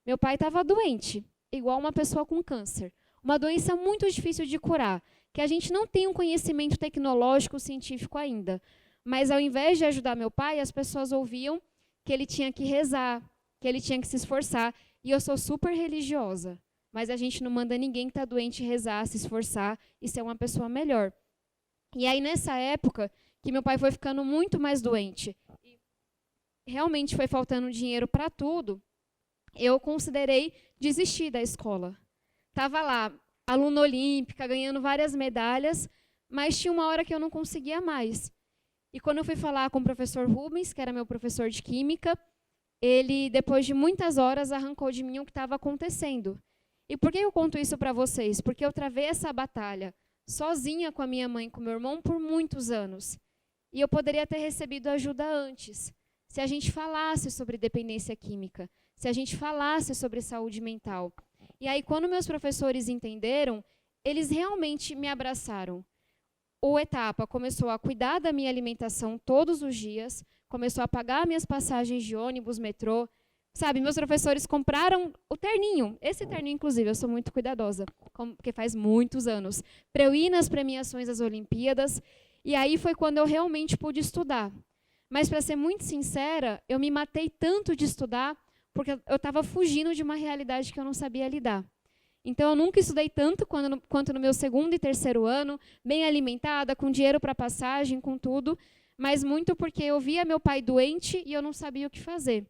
Meu pai estava doente, igual uma pessoa com câncer. Uma doença muito difícil de curar, que a gente não tem um conhecimento tecnológico, científico ainda. Mas, ao invés de ajudar meu pai, as pessoas ouviam que ele tinha que rezar, que ele tinha que se esforçar. E eu sou super religiosa, mas a gente não manda ninguém que está doente rezar, se esforçar e ser uma pessoa melhor. E aí, nessa época, que meu pai foi ficando muito mais doente, e realmente foi faltando dinheiro para tudo, eu considerei desistir da escola. Estava lá, aluna olímpica, ganhando várias medalhas, mas tinha uma hora que eu não conseguia mais. E quando eu fui falar com o professor Rubens, que era meu professor de química, ele, depois de muitas horas, arrancou de mim o que estava acontecendo. E por que eu conto isso para vocês? Porque eu travei essa batalha sozinha com a minha mãe e com meu irmão por muitos anos. E eu poderia ter recebido ajuda antes, se a gente falasse sobre dependência química, se a gente falasse sobre saúde mental. E aí, quando meus professores entenderam, eles realmente me abraçaram. O Etapa começou a cuidar da minha alimentação todos os dias, começou a pagar minhas passagens de ônibus, metrô. Sabe, meus professores compraram o terninho, esse terninho, inclusive, eu sou muito cuidadosa, porque faz muitos anos, para eu ir nas premiações das Olimpíadas. E aí foi quando eu realmente pude estudar. Mas, para ser muito sincera, eu me matei tanto de estudar, porque eu estava fugindo de uma realidade que eu não sabia lidar. Então, eu nunca estudei tanto quanto no meu segundo e terceiro ano, bem alimentada, com dinheiro para passagem, com tudo, mas muito porque eu via meu pai doente e eu não sabia o que fazer.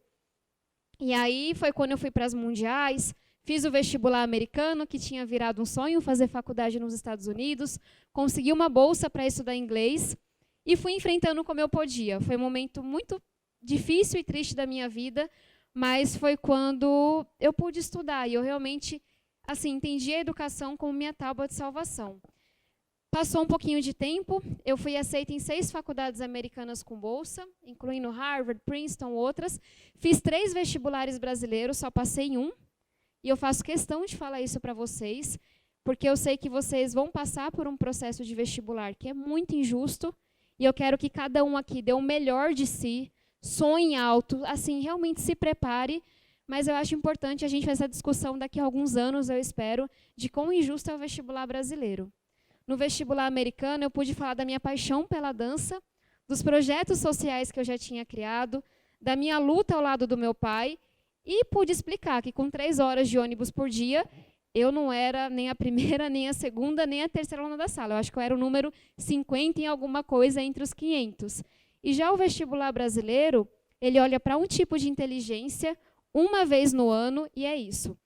E aí foi quando eu fui para as mundiais, fiz o vestibular americano, que tinha virado um sonho, fazer faculdade nos Estados Unidos, consegui uma bolsa para estudar inglês e fui enfrentando como eu podia. Foi um momento muito difícil e triste da minha vida, mas foi quando eu pude estudar e eu realmente entendi a educação como minha tábua de salvação. Passou um pouquinho de tempo, eu fui aceita em 6 faculdades americanas com bolsa, incluindo Harvard, Princeton, outras. Fiz 3 vestibulares brasileiros, só passei em um. E eu faço questão de falar isso para vocês, porque eu sei que vocês vão passar por um processo de vestibular que é muito injusto, e eu quero que cada um aqui dê o melhor de si, sonhe alto, realmente se prepare. Mas eu acho importante a gente fazer essa discussão daqui a alguns anos, eu espero, de quão injusto é o vestibular brasileiro. No vestibular americano, eu pude falar da minha paixão pela dança, dos projetos sociais que eu já tinha criado, da minha luta ao lado do meu pai, e pude explicar que com 3 horas de ônibus por dia, eu não era nem a primeira, nem a segunda, nem a terceira aluna da sala. Eu acho que eu era o número 50 em alguma coisa entre os 500. E já o vestibular brasileiro, ele olha para um tipo de inteligência uma vez no ano, e é isso.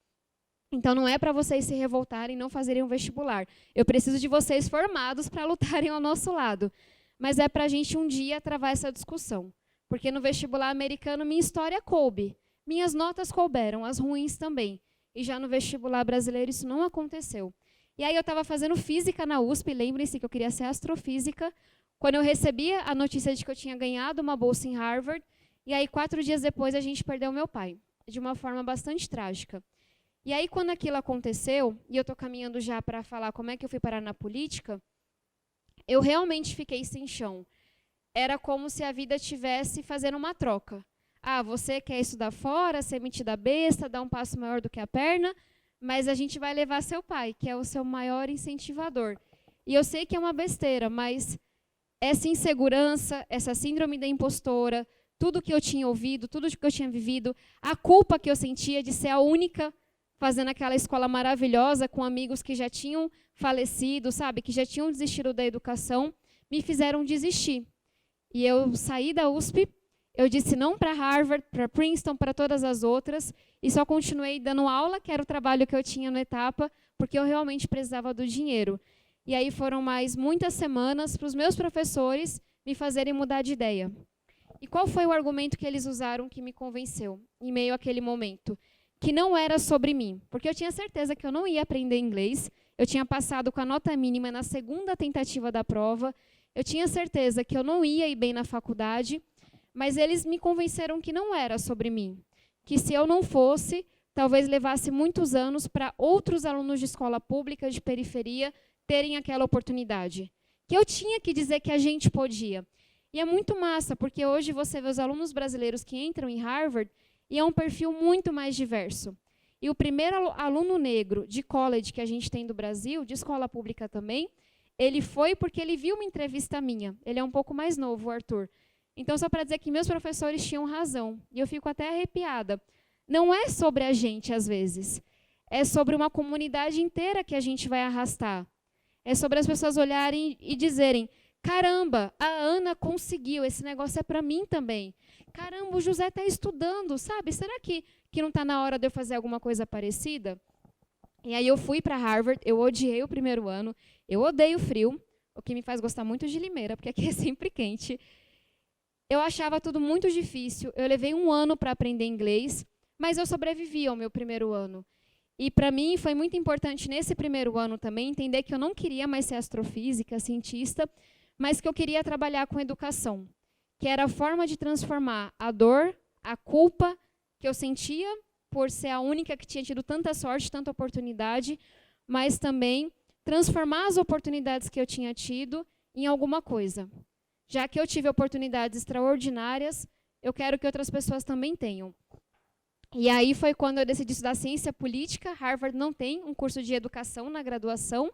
Então, não é para vocês se revoltarem e não fazerem um vestibular. Eu preciso de vocês formados para lutarem ao nosso lado. Mas é para a gente um dia travar essa discussão. Porque no vestibular americano, minha história coube. Minhas notas couberam, as ruins também. E já no vestibular brasileiro, isso não aconteceu. E aí eu estava fazendo física na USP, lembrem-se que eu queria ser astrofísica, quando eu recebia a notícia de que eu tinha ganhado uma bolsa em Harvard, e aí 4 dias depois a gente perdeu meu pai, de uma forma bastante trágica. E aí, quando aquilo aconteceu, e eu estou caminhando já para falar como é que eu fui parar na política, eu realmente fiquei sem chão. Era como se a vida estivesse fazendo uma troca. Ah, você quer estudar fora, ser metida besta, dar um passo maior do que a perna, mas a gente vai levar seu pai, que é o seu maior incentivador. E eu sei que é uma besteira, mas essa insegurança, essa síndrome da impostora, tudo que eu tinha ouvido, tudo que eu tinha vivido, a culpa que eu sentia de ser a única fazendo aquela escola maravilhosa com amigos que já tinham falecido, sabe, que já tinham desistido da educação, me fizeram desistir. E eu saí da USP, eu disse não para Harvard, para Princeton, para todas as outras, e só continuei dando aula, que era o trabalho que eu tinha na etapa, porque eu realmente precisava do dinheiro. E aí foram mais muitas semanas para os meus professores me fazerem mudar de ideia. E qual foi o argumento que eles usaram que me convenceu, em meio àquele momento? Que não era sobre mim, porque eu tinha certeza que eu não ia aprender inglês, eu tinha passado com a nota mínima na segunda tentativa da prova, eu tinha certeza que eu não ia ir bem na faculdade, mas eles me convenceram que não era sobre mim, que se eu não fosse, talvez levasse muitos anos para outros alunos de escola pública de periferia terem aquela oportunidade. Que eu tinha que dizer que a gente podia. E é muito massa, porque hoje você vê os alunos brasileiros que entram em Harvard e é um perfil muito mais diverso. E o primeiro aluno negro de college que a gente tem do Brasil, de escola pública também, ele foi porque ele viu uma entrevista minha. Ele é um pouco mais novo, o Arthur. Então, só para dizer que meus professores tinham razão. E eu fico até arrepiada. Não é sobre a gente, às vezes. É sobre uma comunidade inteira que a gente vai arrastar. É sobre as pessoas olharem e dizerem, caramba, a Ana conseguiu, esse negócio é para mim também. Caramba, o José está estudando, sabe? Será que não está na hora de eu fazer alguma coisa parecida? E aí eu fui para Harvard, eu odiei o primeiro ano, eu odeio frio, o que me faz gostar muito de Limeira, porque aqui é sempre quente. Eu achava tudo muito difícil, eu levei 1 ano para aprender inglês, mas eu sobrevivi ao meu primeiro ano. E, para mim, foi muito importante, nesse primeiro ano também, entender que eu não queria mais ser astrofísica, cientista, mas que eu queria trabalhar com educação, que era a forma de transformar a dor, a culpa que eu sentia por ser a única que tinha tido tanta sorte, tanta oportunidade, mas também transformar as oportunidades que eu tinha tido em alguma coisa. Já que eu tive oportunidades extraordinárias, eu quero que outras pessoas também tenham. E aí foi quando eu decidi estudar ciência política. Harvard não tem um curso de educação na graduação,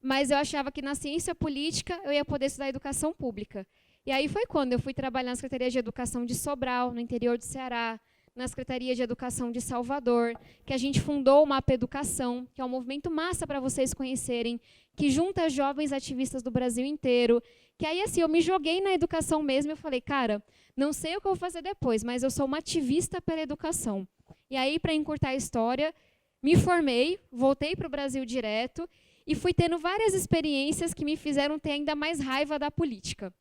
mas eu achava que na ciência política eu ia poder estudar educação pública. E aí foi quando eu fui trabalhar na Secretaria de Educação de Sobral, no interior do Ceará, na Secretaria de Educação de Salvador, que a gente fundou o Mapa Educação, que é um movimento massa para vocês conhecerem, que junta jovens ativistas do Brasil inteiro, que aí assim, eu me joguei na educação mesmo, eu falei, cara, não sei o que eu vou fazer depois, mas eu sou uma ativista pela educação. E aí, para encurtar a história, me formei, voltei para o Brasil direto e fui tendo várias experiências que me fizeram ter ainda mais raiva da política.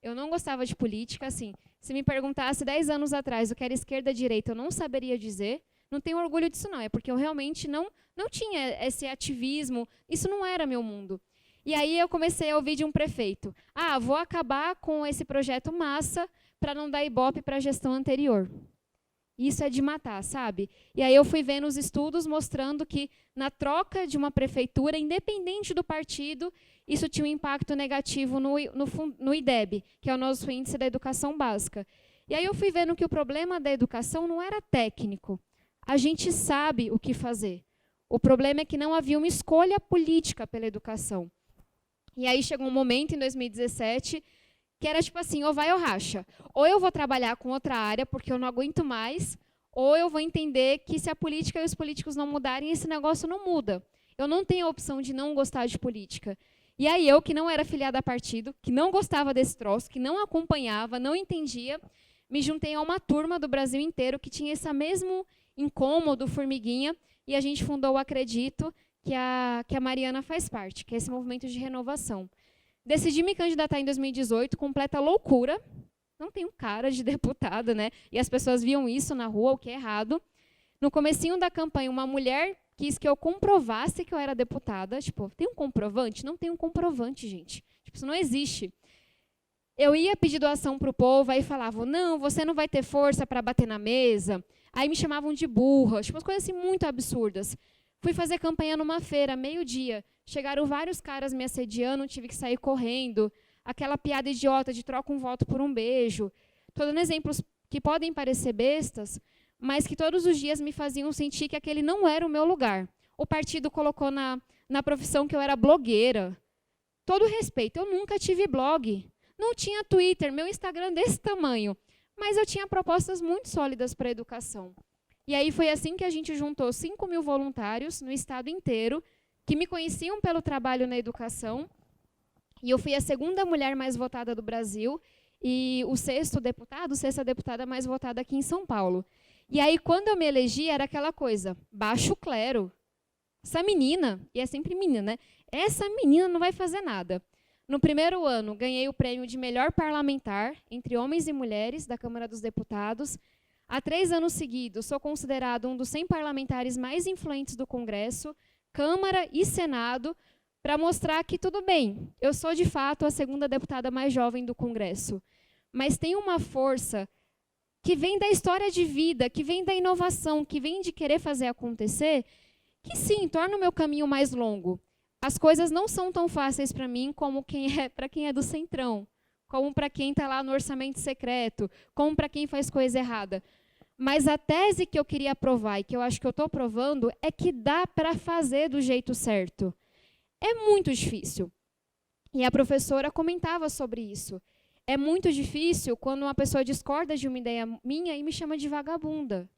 Eu não gostava de política, assim, se me perguntasse 10 anos atrás o que era esquerda e direita, eu não saberia dizer. Não tenho orgulho disso, não. É porque eu realmente não tinha esse ativismo. Isso não era meu mundo. E aí eu comecei a ouvir de um prefeito. Vou acabar com esse projeto massa para não dar ibope para a gestão anterior. Isso é de matar, sabe? E aí eu fui vendo os estudos mostrando que na troca de uma prefeitura, independente do partido, isso tinha um impacto negativo no IDEB, que é o nosso índice da educação básica. E aí eu fui vendo que o problema da educação não era técnico. A gente sabe o que fazer. O problema é que não havia uma escolha política pela educação. E aí chegou um momento, em 2017, que era tipo assim, ou vai ou racha. Ou eu vou trabalhar com outra área, porque eu não aguento mais, ou eu vou entender que se a política e os políticos não mudarem, esse negócio não muda. Eu não tenho a opção de não gostar de política. E aí eu, que não era filiada a partido, que não gostava desse troço, que não acompanhava, não entendia, me juntei a uma turma do Brasil inteiro que tinha esse mesmo incômodo, formiguinha, e a gente fundou o Acredito, que a Mariana faz parte, que é esse movimento de renovação. Decidi me candidatar em 2018, completa loucura. Não tenho cara de deputada, né? E as pessoas viam isso na rua, o que é errado. No comecinho da campanha, uma mulher quis que eu comprovasse que eu era deputada. Tipo, tem um comprovante? Não tem um comprovante, gente. Tipo, isso não existe. Eu ia pedir doação para o povo, aí falavam, não, você não vai ter força para bater na mesa. Aí me chamavam de burra, tipo, umas coisas assim muito absurdas. Fui fazer campanha numa feira, meio-dia. Chegaram vários caras me assediando, tive que sair correndo. Aquela piada idiota de troca um voto por um beijo. Estou dando exemplos que podem parecer bestas, mas que todos os dias me faziam sentir que aquele não era o meu lugar. O partido colocou na profissão que eu era blogueira. Todo respeito, eu nunca tive blog. Não tinha Twitter, meu Instagram desse tamanho. mas eu tinha propostas muito sólidas para a educação. E aí foi assim que a gente juntou 5.000 voluntários no estado inteiro, que me conheciam pelo trabalho na educação, e eu fui a segunda mulher mais votada do Brasil, e o sexta deputada mais votada aqui em São Paulo. E aí, quando eu me elegi, era aquela coisa, baixo clero. Essa menina, e é sempre menina, né? Essa menina não vai fazer nada. No primeiro ano, ganhei o prêmio de melhor parlamentar entre homens e mulheres da Câmara dos Deputados. Há 3 anos seguidos, sou considerado um dos 100 parlamentares mais influentes do Congresso, Câmara e Senado, para mostrar que tudo bem, eu sou de fato a segunda deputada mais jovem do Congresso, mas tem uma força que vem da história de vida, que vem da inovação, que vem de querer fazer acontecer, que sim, torna o meu caminho mais longo. As coisas não são tão fáceis para mim como para quem é do Centrão, como para quem está lá no orçamento secreto, como para quem faz coisa errada. Mas a tese que eu queria aprovar e que eu acho que eu estou provando é que dá para fazer do jeito certo. É muito difícil. E a professora comentava sobre isso. É muito difícil quando uma pessoa discorda de uma ideia minha e me chama de vagabunda,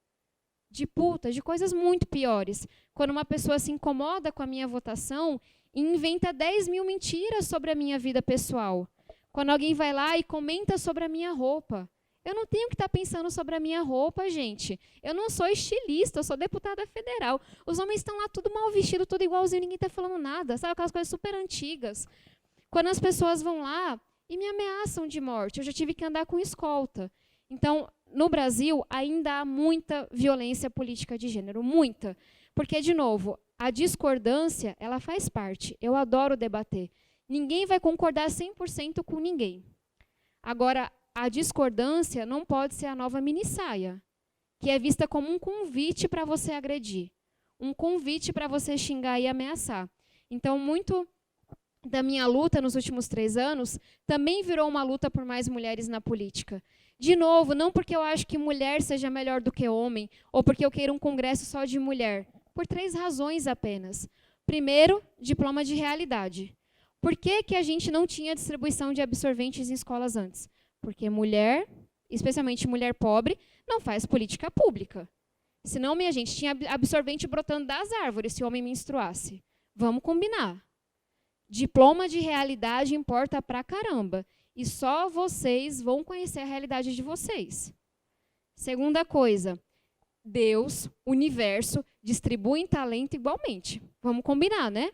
de puta, de coisas muito piores. Quando uma pessoa se incomoda com a minha votação e inventa 10.000 mentiras sobre a minha vida pessoal. Quando alguém vai lá e comenta sobre a minha roupa. Eu não tenho que estar pensando sobre a minha roupa, gente. Eu não sou estilista, eu sou deputada federal. Os homens estão lá tudo mal vestido, tudo igualzinho, ninguém está falando nada. Sabe aquelas coisas super antigas? Quando as pessoas vão lá e me ameaçam de morte, eu já tive que andar com escolta. Então, no Brasil, ainda há muita violência política de gênero, muita. Porque, de novo, a discordância, ela faz parte. Eu adoro debater. Ninguém vai concordar 100% com ninguém. Agora, a discordância não pode ser a nova minissaia, que é vista como um convite para você agredir, um convite para você xingar e ameaçar. Então, muito da minha luta nos últimos 3 anos também virou uma luta por mais mulheres na política. De novo, não porque eu acho que mulher seja melhor do que homem, ou porque eu queira um congresso só de mulher, por 3 razões apenas. Primeiro, diploma de realidade. Por que a gente não tinha distribuição de absorventes em escolas antes? Porque mulher, especialmente mulher pobre, não faz política pública. Senão, minha gente, tinha absorvente brotando das árvores se o homem menstruasse. Vamos combinar. Diploma de realidade importa pra caramba. E só vocês vão conhecer a realidade de vocês. Segunda coisa, Deus, universo, distribuem talento igualmente. Vamos combinar, né?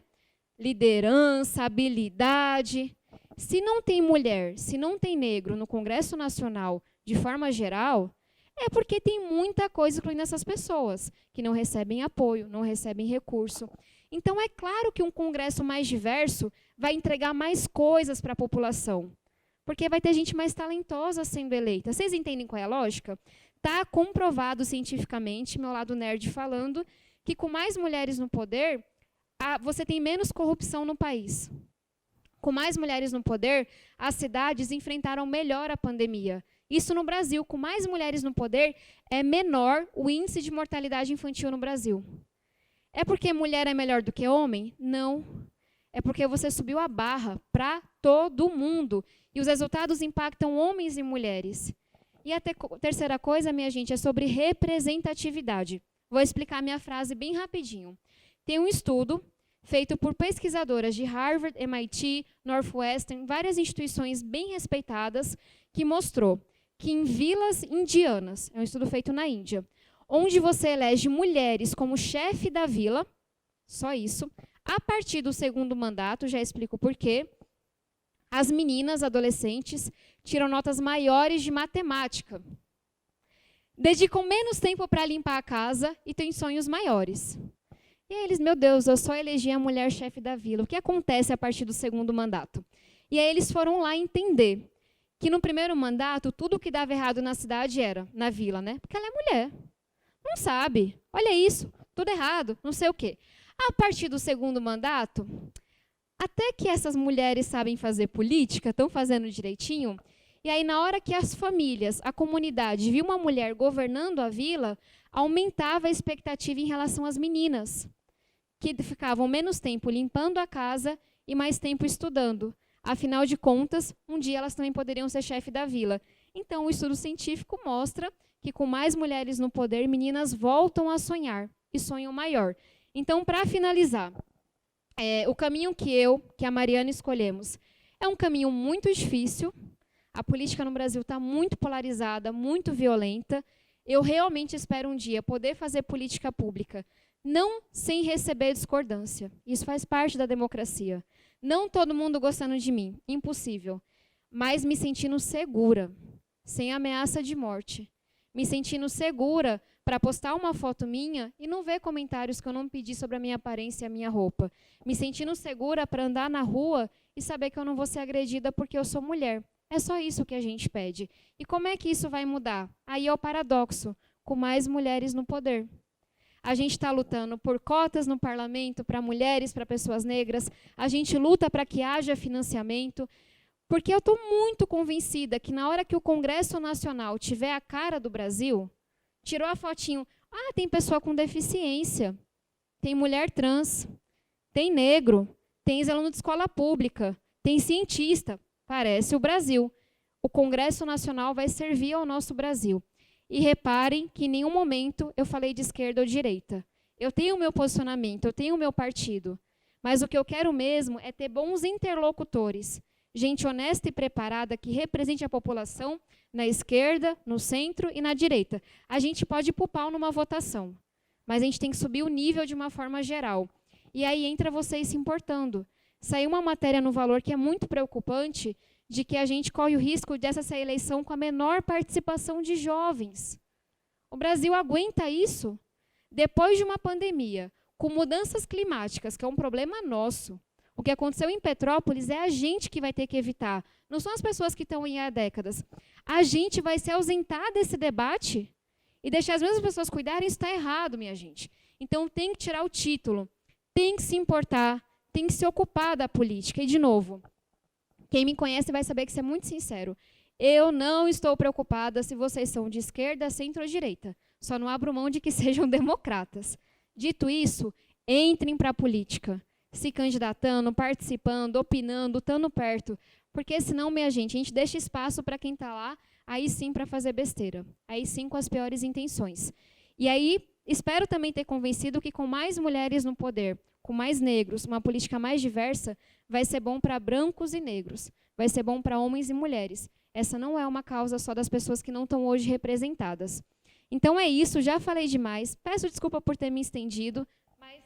Liderança, habilidade. Se não tem mulher, se não tem negro no Congresso Nacional, de forma geral, é porque tem muita coisa incluindo essas pessoas, que não recebem apoio, não recebem recurso. Então, é claro que um Congresso mais diverso vai entregar mais coisas para a população, porque vai ter gente mais talentosa sendo eleita. Vocês entendem qual é a lógica? Está comprovado cientificamente, meu lado nerd falando, que com mais mulheres no poder, você tem menos corrupção no país. Com mais mulheres no poder, as cidades enfrentaram melhor a pandemia. Isso no Brasil, com mais mulheres no poder, é menor o índice de mortalidade infantil no Brasil. É porque mulher é melhor do que homem? Não. É porque você subiu a barra para todo mundo. E os resultados impactam homens e mulheres. E a terceira coisa, minha gente, é sobre representatividade. Vou explicar minha frase bem rapidinho. Tem um estudo feito por pesquisadoras de Harvard, MIT, Northwestern, várias instituições bem respeitadas, que mostrou que em vilas indianas, é um estudo feito na Índia, onde você elege mulheres como chefe da vila, só isso, a partir do 2º mandato, já explico por quê, as meninas, adolescentes, tiram notas maiores de matemática, dedicam menos tempo para limpar a casa e têm sonhos maiores. E aí eles, meu Deus, eu só elegi a mulher chefe da vila. O que acontece a partir do 2º mandato? E aí eles foram lá entender que no 1º mandato, tudo que dava errado na cidade era, na vila, né? Porque ela é mulher. Não sabe. Olha isso, tudo errado, não sei o quê. A partir do 2º mandato, até que essas mulheres sabem fazer política, estão fazendo direitinho, e aí na hora que as famílias, a comunidade, viu uma mulher governando a vila, aumentava a expectativa em relação às meninas, que ficavam menos tempo limpando a casa e mais tempo estudando. Afinal de contas, um dia elas também poderiam ser chefe da vila. Então, o estudo científico mostra que com mais mulheres no poder, meninas voltam a sonhar e sonham maior. Então, para finalizar, o caminho que a Mariana escolhemos é um caminho muito difícil. A política no Brasil está muito polarizada, muito violenta. Eu realmente espero um dia poder fazer política pública, não sem receber discordância. Isso faz parte da democracia. Não todo mundo gostando de mim, impossível. Mas me sentindo segura, sem ameaça de morte. Me sentindo segura para postar uma foto minha e não ver comentários que eu não pedi sobre a minha aparência e a minha roupa. Me sentindo segura para andar na rua e saber que eu não vou ser agredida porque eu sou mulher. É só isso que a gente pede. E como é que isso vai mudar? Aí é o paradoxo, com mais mulheres no poder. A gente está lutando por cotas no parlamento para mulheres, para pessoas negras. A gente luta para que haja financiamento. Porque eu estou muito convencida que na hora que o Congresso Nacional tiver a cara do Brasil, tirou a fotinho, tem pessoa com deficiência, tem mulher trans, tem negro, tem ex-aluno de escola pública, tem cientista, parece o Brasil. O Congresso Nacional vai servir ao nosso Brasil. E reparem que em nenhum momento eu falei de esquerda ou direita. Eu tenho o meu posicionamento, eu tenho o meu partido. Mas o que eu quero mesmo é ter bons interlocutores. Gente honesta e preparada que represente a população na esquerda, no centro e na direita. A gente pode ir para o pau numa votação, mas a gente tem que subir o nível de uma forma geral. E aí entra vocês se importando. Saiu uma matéria no Valor que é muito preocupante, de que a gente corre o risco dessa ser a eleição com a menor participação de jovens. O Brasil aguenta isso? Depois de uma pandemia, com mudanças climáticas, que é um problema nosso, o que aconteceu em Petrópolis é a gente que vai ter que evitar. Não são as pessoas que estão aí há décadas. A gente vai se ausentar desse debate e deixar as mesmas pessoas cuidarem, isso está errado, minha gente. Então, tem que tirar o título, tem que se importar, tem que se ocupar da política. E, de novo, quem me conhece vai saber que isso é muito sincero. Eu não estou preocupada se vocês são de esquerda, centro ou direita. Só não abro mão de que sejam democratas. Dito isso, entrem para a política. Se candidatando, participando, opinando, estando perto. Porque senão, minha gente, a gente deixa espaço para quem está lá, aí sim para fazer besteira. Aí sim com as piores intenções. E aí, espero também ter convencido que com mais mulheres no poder, com mais negros, uma política mais diversa, vai ser bom para brancos e negros. Vai ser bom para homens e mulheres. Essa não é uma causa só das pessoas que não estão hoje representadas. Então é isso, já falei demais. Peço desculpa por ter me estendido, mas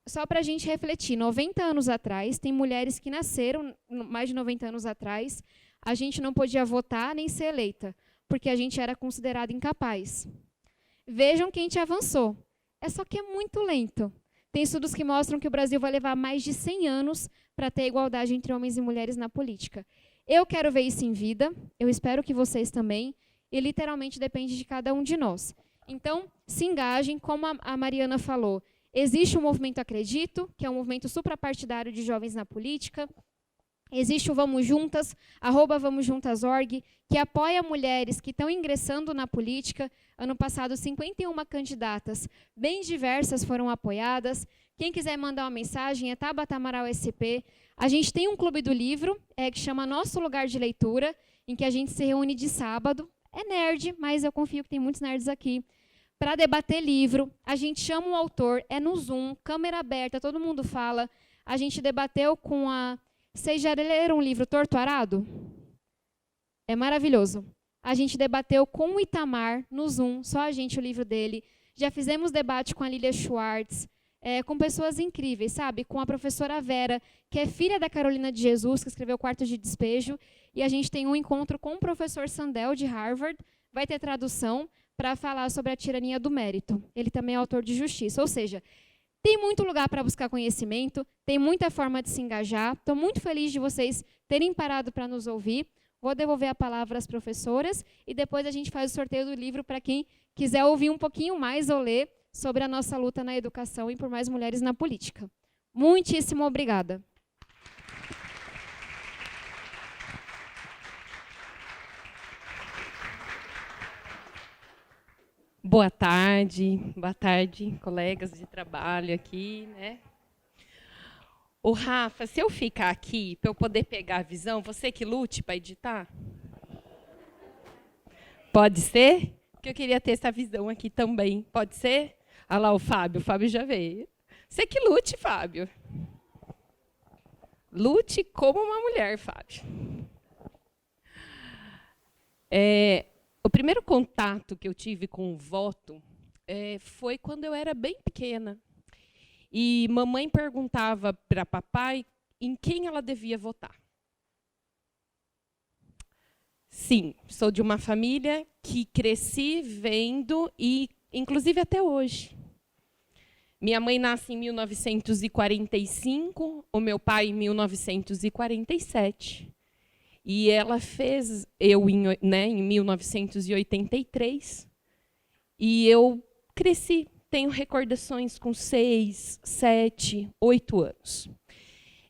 só para a gente refletir, 90 anos atrás, tem mulheres que nasceram, mais de 90 anos atrás, a gente não podia votar nem ser eleita, porque a gente era considerada incapaz. Vejam que a gente avançou. É só que é muito lento. Tem estudos que mostram que o Brasil vai levar mais de 100 anos para ter igualdade entre homens e mulheres na política. Eu quero ver isso em vida, eu espero que vocês também, e literalmente depende de cada um de nós. Então, se engajem, como a Mariana falou, existe o movimento Acredito, que é um movimento suprapartidário de jovens na política. Existe o Vamos Juntas, @VamosJuntas.org, que apoia mulheres que estão ingressando na política. Ano passado, 51 candidatas bem diversas foram apoiadas. Quem quiser mandar uma mensagem é Tabata Amaral SP. A gente tem um clube do livro, que chama Nosso Lugar de Leitura, em que a gente se reúne de sábado. É nerd, mas eu confio que tem muitos nerds aqui. Para debater livro, a gente chama um autor, é no Zoom, câmera aberta, todo mundo fala. A gente debateu com a... Vocês já leram o livro Torto Arado? É maravilhoso. A gente debateu com o Itamar, no Zoom, só a gente, o livro dele. Já fizemos debate com a Lilia Schwartz, com pessoas incríveis, sabe? Com a professora Vera, que é filha da Carolina de Jesus, que escreveu Quarto de Despejo. E a gente tem um encontro com o professor Sandel, de Harvard. Vai ter tradução para falar sobre a tirania do mérito. Ele também é autor de Justiça. Ou seja, tem muito lugar para buscar conhecimento, tem muita forma de se engajar. Estou muito feliz de vocês terem parado para nos ouvir. Vou devolver a palavra às professoras e depois a gente faz o sorteio do livro para quem quiser ouvir um pouquinho mais ou ler sobre a nossa luta na educação e por mais mulheres na política. Muitíssimo obrigada. Boa tarde, colegas de trabalho aqui, né? Ô, Rafa, se eu ficar aqui, para eu poder pegar a visão, você que lute para editar? Pode ser? Porque eu queria ter essa visão aqui também. Pode ser? Olha lá o Fábio já veio. Você que lute, Fábio. Lute como uma mulher, Fábio. O primeiro contato que eu tive com o voto foi quando eu era bem pequena. E mamãe perguntava para papai em quem ela devia votar. Sim, sou de uma família que cresci vendo, e inclusive até hoje. Minha mãe nasce em 1945, o meu pai em 1947. E ela fez eu em 1983. E eu cresci, tenho recordações com 6, 7, 8 anos.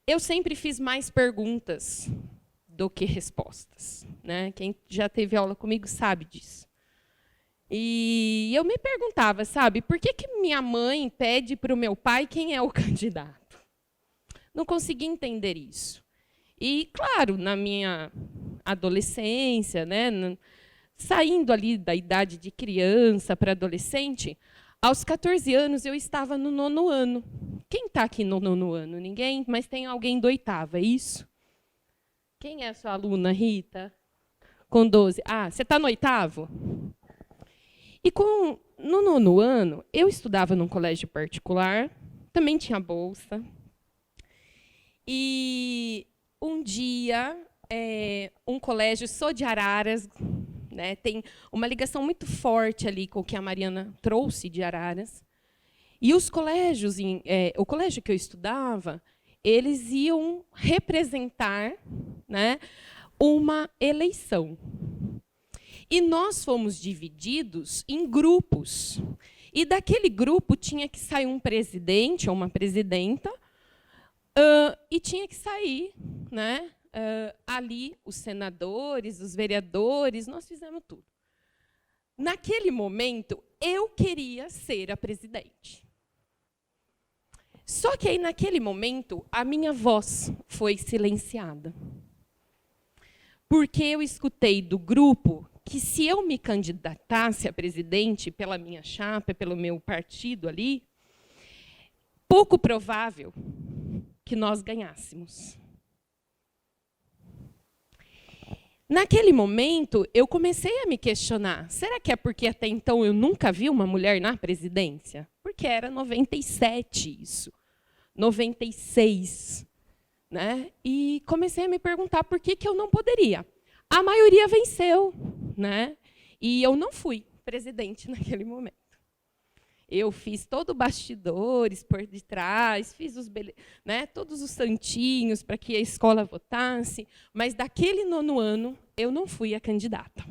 Eu sempre fiz mais perguntas do que respostas, né? Quem já teve aula comigo sabe disso. E eu me perguntava, sabe, por que minha mãe pede para o meu pai quem é o candidato? Não conseguia entender isso. E, claro, na minha adolescência, né, saindo ali da idade de criança para adolescente, aos 14 anos eu estava no 9º ano. Quem está aqui no 9º ano? Ninguém? Mas tem alguém do 8º, é isso? Quem é a sua aluna, Rita? Com 12. Ah, você está no 8º? E no 9º ano, eu estudava num colégio particular, também tinha bolsa. E um dia, um colégio, sou de Araras, né, tem uma ligação muito forte ali com o que a Mariana trouxe de Araras. E os colégios, o colégio que eu estudava, eles iam representar, né, uma eleição. E nós fomos divididos em grupos. E daquele grupo tinha que sair um presidente ou uma presidenta, e tinha que sair, né, ali os senadores, os vereadores, nós fizemos tudo. Naquele momento, eu queria ser a presidente. Só que aí, naquele momento, a minha voz foi silenciada. Porque eu escutei do grupo que, se eu me candidatasse a presidente pela minha chapa, pelo meu partido ali, pouco provável que nós ganhássemos. Naquele momento, eu comecei a me questionar, será que é porque até então eu nunca vi uma mulher na presidência? Porque era 97 isso, 96. Né? E comecei a me perguntar por que eu não poderia. A maioria venceu, né? E eu não fui presidente naquele momento. Eu fiz todo o bastidores por detrás, fiz né, todos os santinhos para que a escola votasse, mas daquele 9º ano eu não fui a candidata.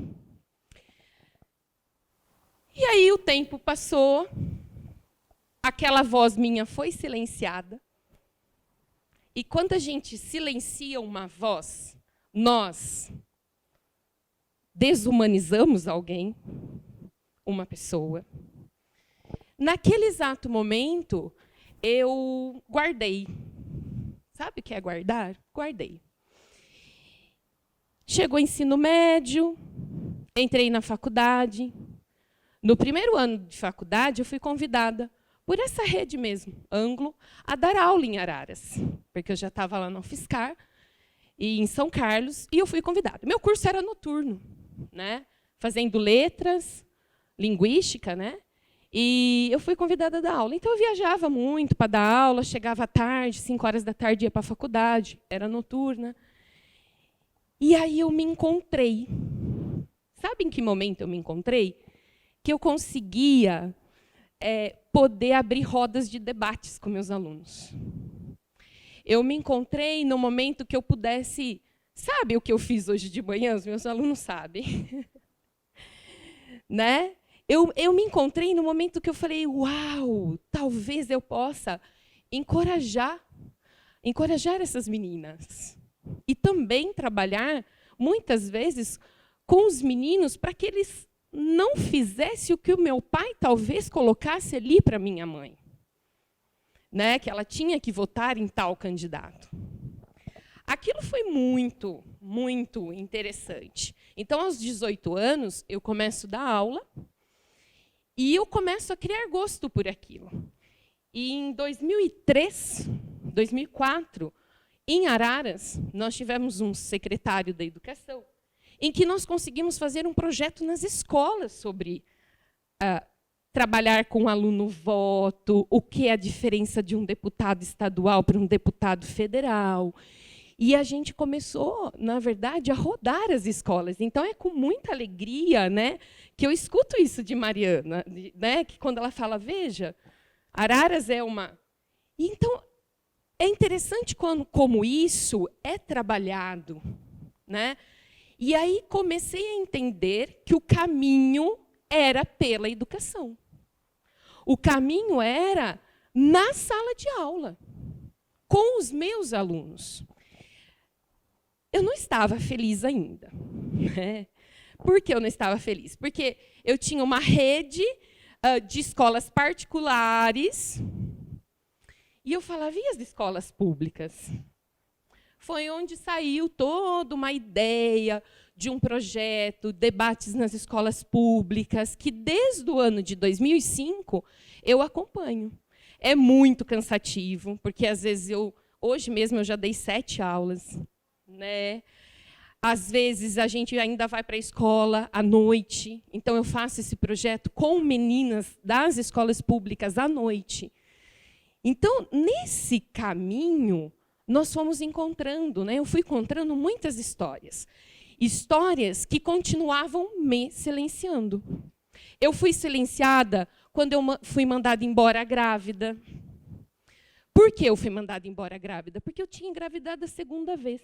E aí o tempo passou, aquela voz minha foi silenciada. E quando a gente silencia uma voz, nós desumanizamos alguém, uma pessoa. Naquele exato momento, eu guardei. Sabe o que é guardar? Guardei. Chegou o ensino médio, entrei na faculdade. No primeiro ano de faculdade, eu fui convidada por essa rede mesmo, Anglo, a dar aula em Araras, porque eu já estava lá no UFSCar, e em São Carlos, e eu fui convidada. Meu curso era noturno, né? Fazendo letras, linguística, né? E eu fui convidada a dar aula. Então, eu viajava muito para dar aula, chegava à tarde, 5 horas da tarde, ia para a faculdade, era noturna. E aí eu me encontrei. Sabe em que momento eu me encontrei? Que eu conseguia poder abrir rodas de debates com meus alunos. Eu me encontrei no momento que eu pudesse... Sabe o que eu fiz hoje de manhã? Os meus alunos sabem. Né? Eu me encontrei no momento que eu falei, uau, talvez eu possa encorajar essas meninas. E também trabalhar, muitas vezes, com os meninos para que eles não fizessem o que o meu pai talvez colocasse ali para minha mãe. Né? Que ela tinha que votar em tal candidato. Aquilo foi muito, muito interessante. Então, aos 18 anos, eu começo a dar aula e eu começo a criar gosto por aquilo. E em 2003, 2004, em Araras, nós tivemos um secretário da Educação, em que nós conseguimos fazer um projeto nas escolas sobre trabalhar com o aluno voto, o que é a diferença de um deputado estadual para um deputado federal. E a gente começou, na verdade, a rodar as escolas. Então, é com muita alegria, né, que eu escuto isso de Mariana, né, que quando ela fala, veja, Araras é uma... Então, é interessante como isso é trabalhado, né? E aí comecei a entender que o caminho era pela educação. O caminho era na sala de aula, com os meus alunos. Eu não estava feliz ainda. Né? Por que eu não estava feliz? Porque eu tinha uma rede de escolas particulares e eu falava, e as escolas públicas? Foi onde saiu toda uma ideia de um projeto, debates nas escolas públicas, que desde o ano de 2005 eu acompanho. É muito cansativo, porque às vezes hoje mesmo eu já dei 7 aulas, né? Às vezes a gente ainda vai para a escola à noite, então eu faço esse projeto com meninas das escolas públicas à noite. Então, nesse caminho, nós fomos encontrando, né? Eu fui encontrando muitas histórias. Histórias que continuavam me silenciando. Eu fui silenciada quando eu fui mandada embora grávida. Por que eu fui mandada embora grávida? Porque eu tinha engravidado a segunda vez.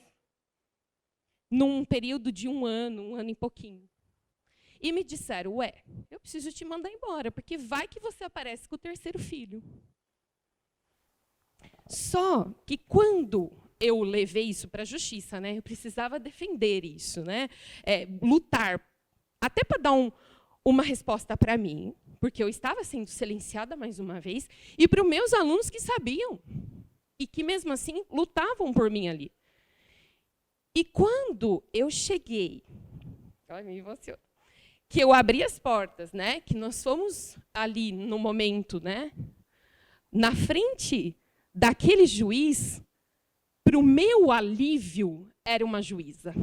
Num período de um ano e pouquinho. E me disseram, ué, eu preciso te mandar embora, porque vai que você aparece com o 3º filho. Só que quando eu levei isso para a justiça, né, eu precisava defender isso, né, lutar, até para dar uma resposta para mim, porque eu estava sendo silenciada mais uma vez, e para os meus alunos que sabiam, e que mesmo assim lutavam por mim ali. E quando eu cheguei, me emociona, que eu abri as portas, né, que nós fomos ali no momento, né, na frente daquele juiz, para o meu alívio, era uma juíza.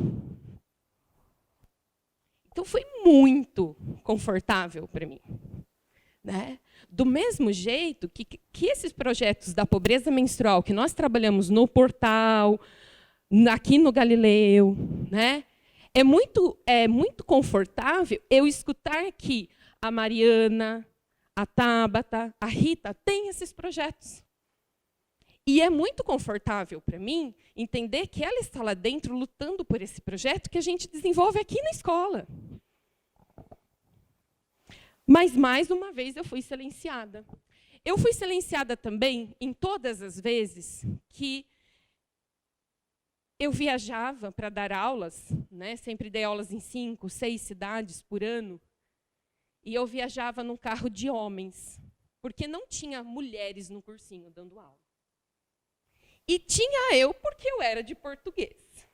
Então, foi muito confortável para mim. Né? Do mesmo jeito que esses projetos da pobreza menstrual, que nós trabalhamos no portal, aqui no Galileu, né? É muito confortável eu escutar que a Mariana, a Tabata, a Rita têm esses projetos. E é muito confortável para mim entender que ela está lá dentro lutando por esse projeto que a gente desenvolve aqui na escola. Mas, mais uma vez, eu fui silenciada. Eu fui silenciada também em todas as vezes que eu viajava para dar aulas, né? Sempre dei aulas em 5, 6 cidades por ano, e eu viajava num carro de homens, porque não tinha mulheres no cursinho dando aula. E tinha eu, porque eu era de português.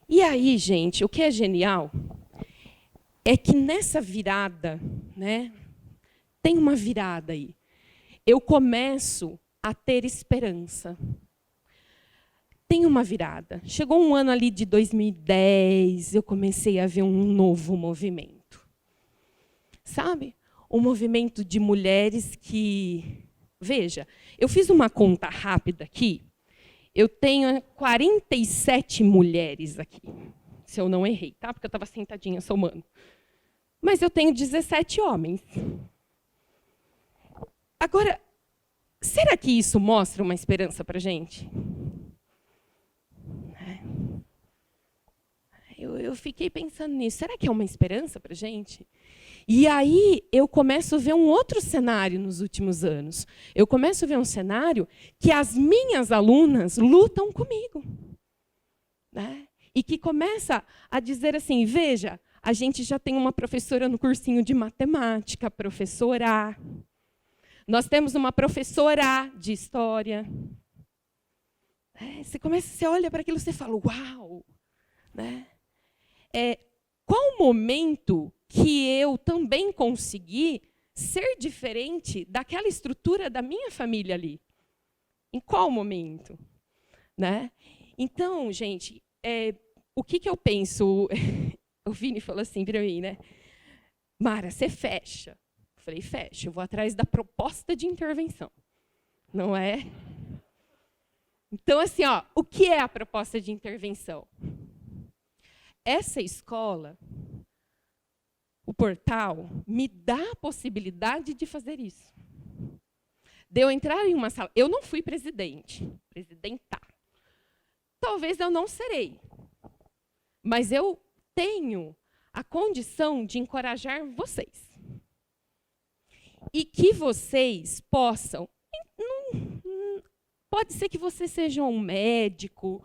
E aí, gente, o que é genial é que nessa virada, né, tem uma virada aí. Eu começo a ter esperança. Tem uma virada. Chegou um ano ali de 2010, eu comecei a ver um novo movimento. Sabe? Um movimento de mulheres que... Veja, eu fiz uma conta rápida aqui. Eu tenho 47 mulheres aqui, se eu não errei, tá? Porque eu estava sentadinha somando. Mas eu tenho 17 homens. Agora, será que isso mostra uma esperança para a gente? Eu fiquei pensando nisso. Será que é uma esperança para a gente? E aí eu começo a ver um outro cenário nos últimos anos. Eu começo a ver um cenário que as minhas alunas lutam comigo. Né? E que começa a dizer assim, veja, a gente já tem uma professora no cursinho de matemática, professora A. Nós temos uma professora A de história. Você olha para aquilo e você fala, uau! Né? Qual o momento que eu também consegui ser diferente daquela estrutura da minha família ali? Em qual momento? Né? Então, gente, o que eu penso? O Vini falou assim para mim, né? Mara, você fecha. Eu falei, fecha, eu vou atrás da proposta de intervenção. Não é? Então, assim, o que é a proposta de intervenção? Essa escola, o portal, me dá a possibilidade de fazer isso. De eu entrar em uma sala. Eu não fui presidenta. Talvez eu não serei. Mas eu tenho a condição de encorajar vocês. E que vocês possam. Pode ser que você seja um médico,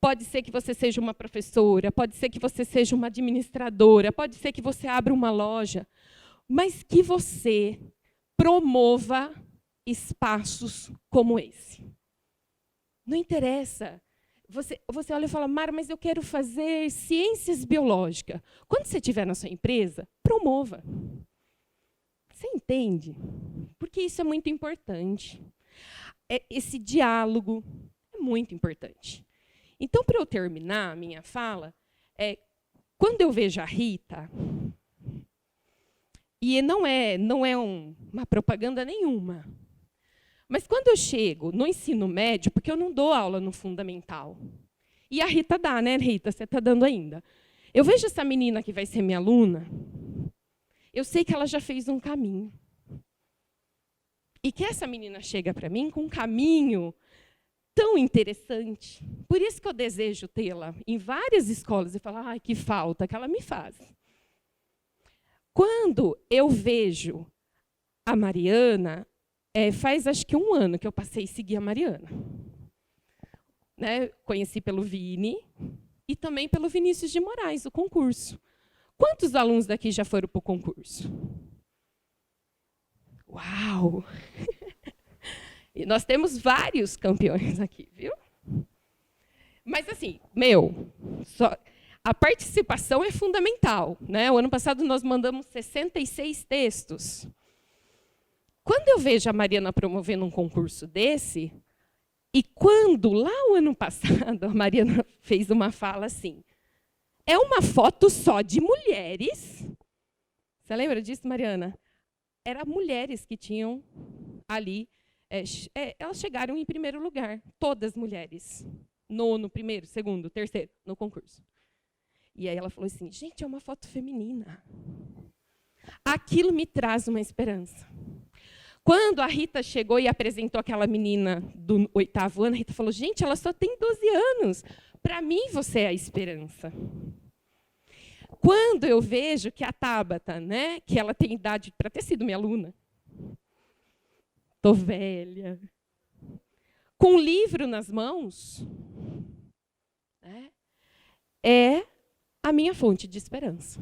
pode ser que você seja uma professora, pode ser que você seja uma administradora, pode ser que você abra uma loja, mas que você promova espaços como esse. Não interessa. Você olha e fala, Mara, mas eu quero fazer ciências biológicas. Quando você estiver na sua empresa, promova. Você entende? Porque isso é muito importante. Esse diálogo é muito importante. Então, para eu terminar a minha fala, quando eu vejo a Rita, e não é uma propaganda nenhuma, mas quando eu chego no ensino médio, porque eu não dou aula no fundamental, e a Rita dá, né, Rita? Você está dando ainda. Eu vejo essa menina que vai ser minha aluna, eu sei que ela já fez um caminho. E que essa menina chega para mim com um caminho tão interessante. Por isso que eu desejo tê-la em várias escolas e falar, ai, que falta que ela me faz. Quando eu vejo a Mariana, faz acho que 1 ano que eu passei a seguir a Mariana. Né? Conheci pelo Vini e também pelo Vinícius de Moraes, o concurso. Quantos alunos daqui já foram para o concurso? Uau! E nós temos vários campeões aqui, viu? Mas, assim, a participação é fundamental. Né? O ano passado nós mandamos 66 textos. Quando eu vejo a Mariana promovendo um concurso desse, e quando, lá o ano passado, a Mariana fez uma fala assim, é uma foto só de mulheres. Você lembra disso, Mariana? Eram mulheres que tinham ali, elas chegaram em primeiro lugar, todas mulheres, nono, primeiro, segundo, terceiro, no concurso. E aí ela falou assim, gente, é uma foto feminina. Aquilo me traz uma esperança. Quando a Rita chegou e apresentou aquela menina do 8º ano, a Rita falou, gente, ela só tem 12 anos. Para mim, você é a esperança. Quando eu vejo que a Tabata, né, que ela tem idade para ter sido minha aluna, estou velha, com um livro nas mãos, né, é a minha fonte de esperança.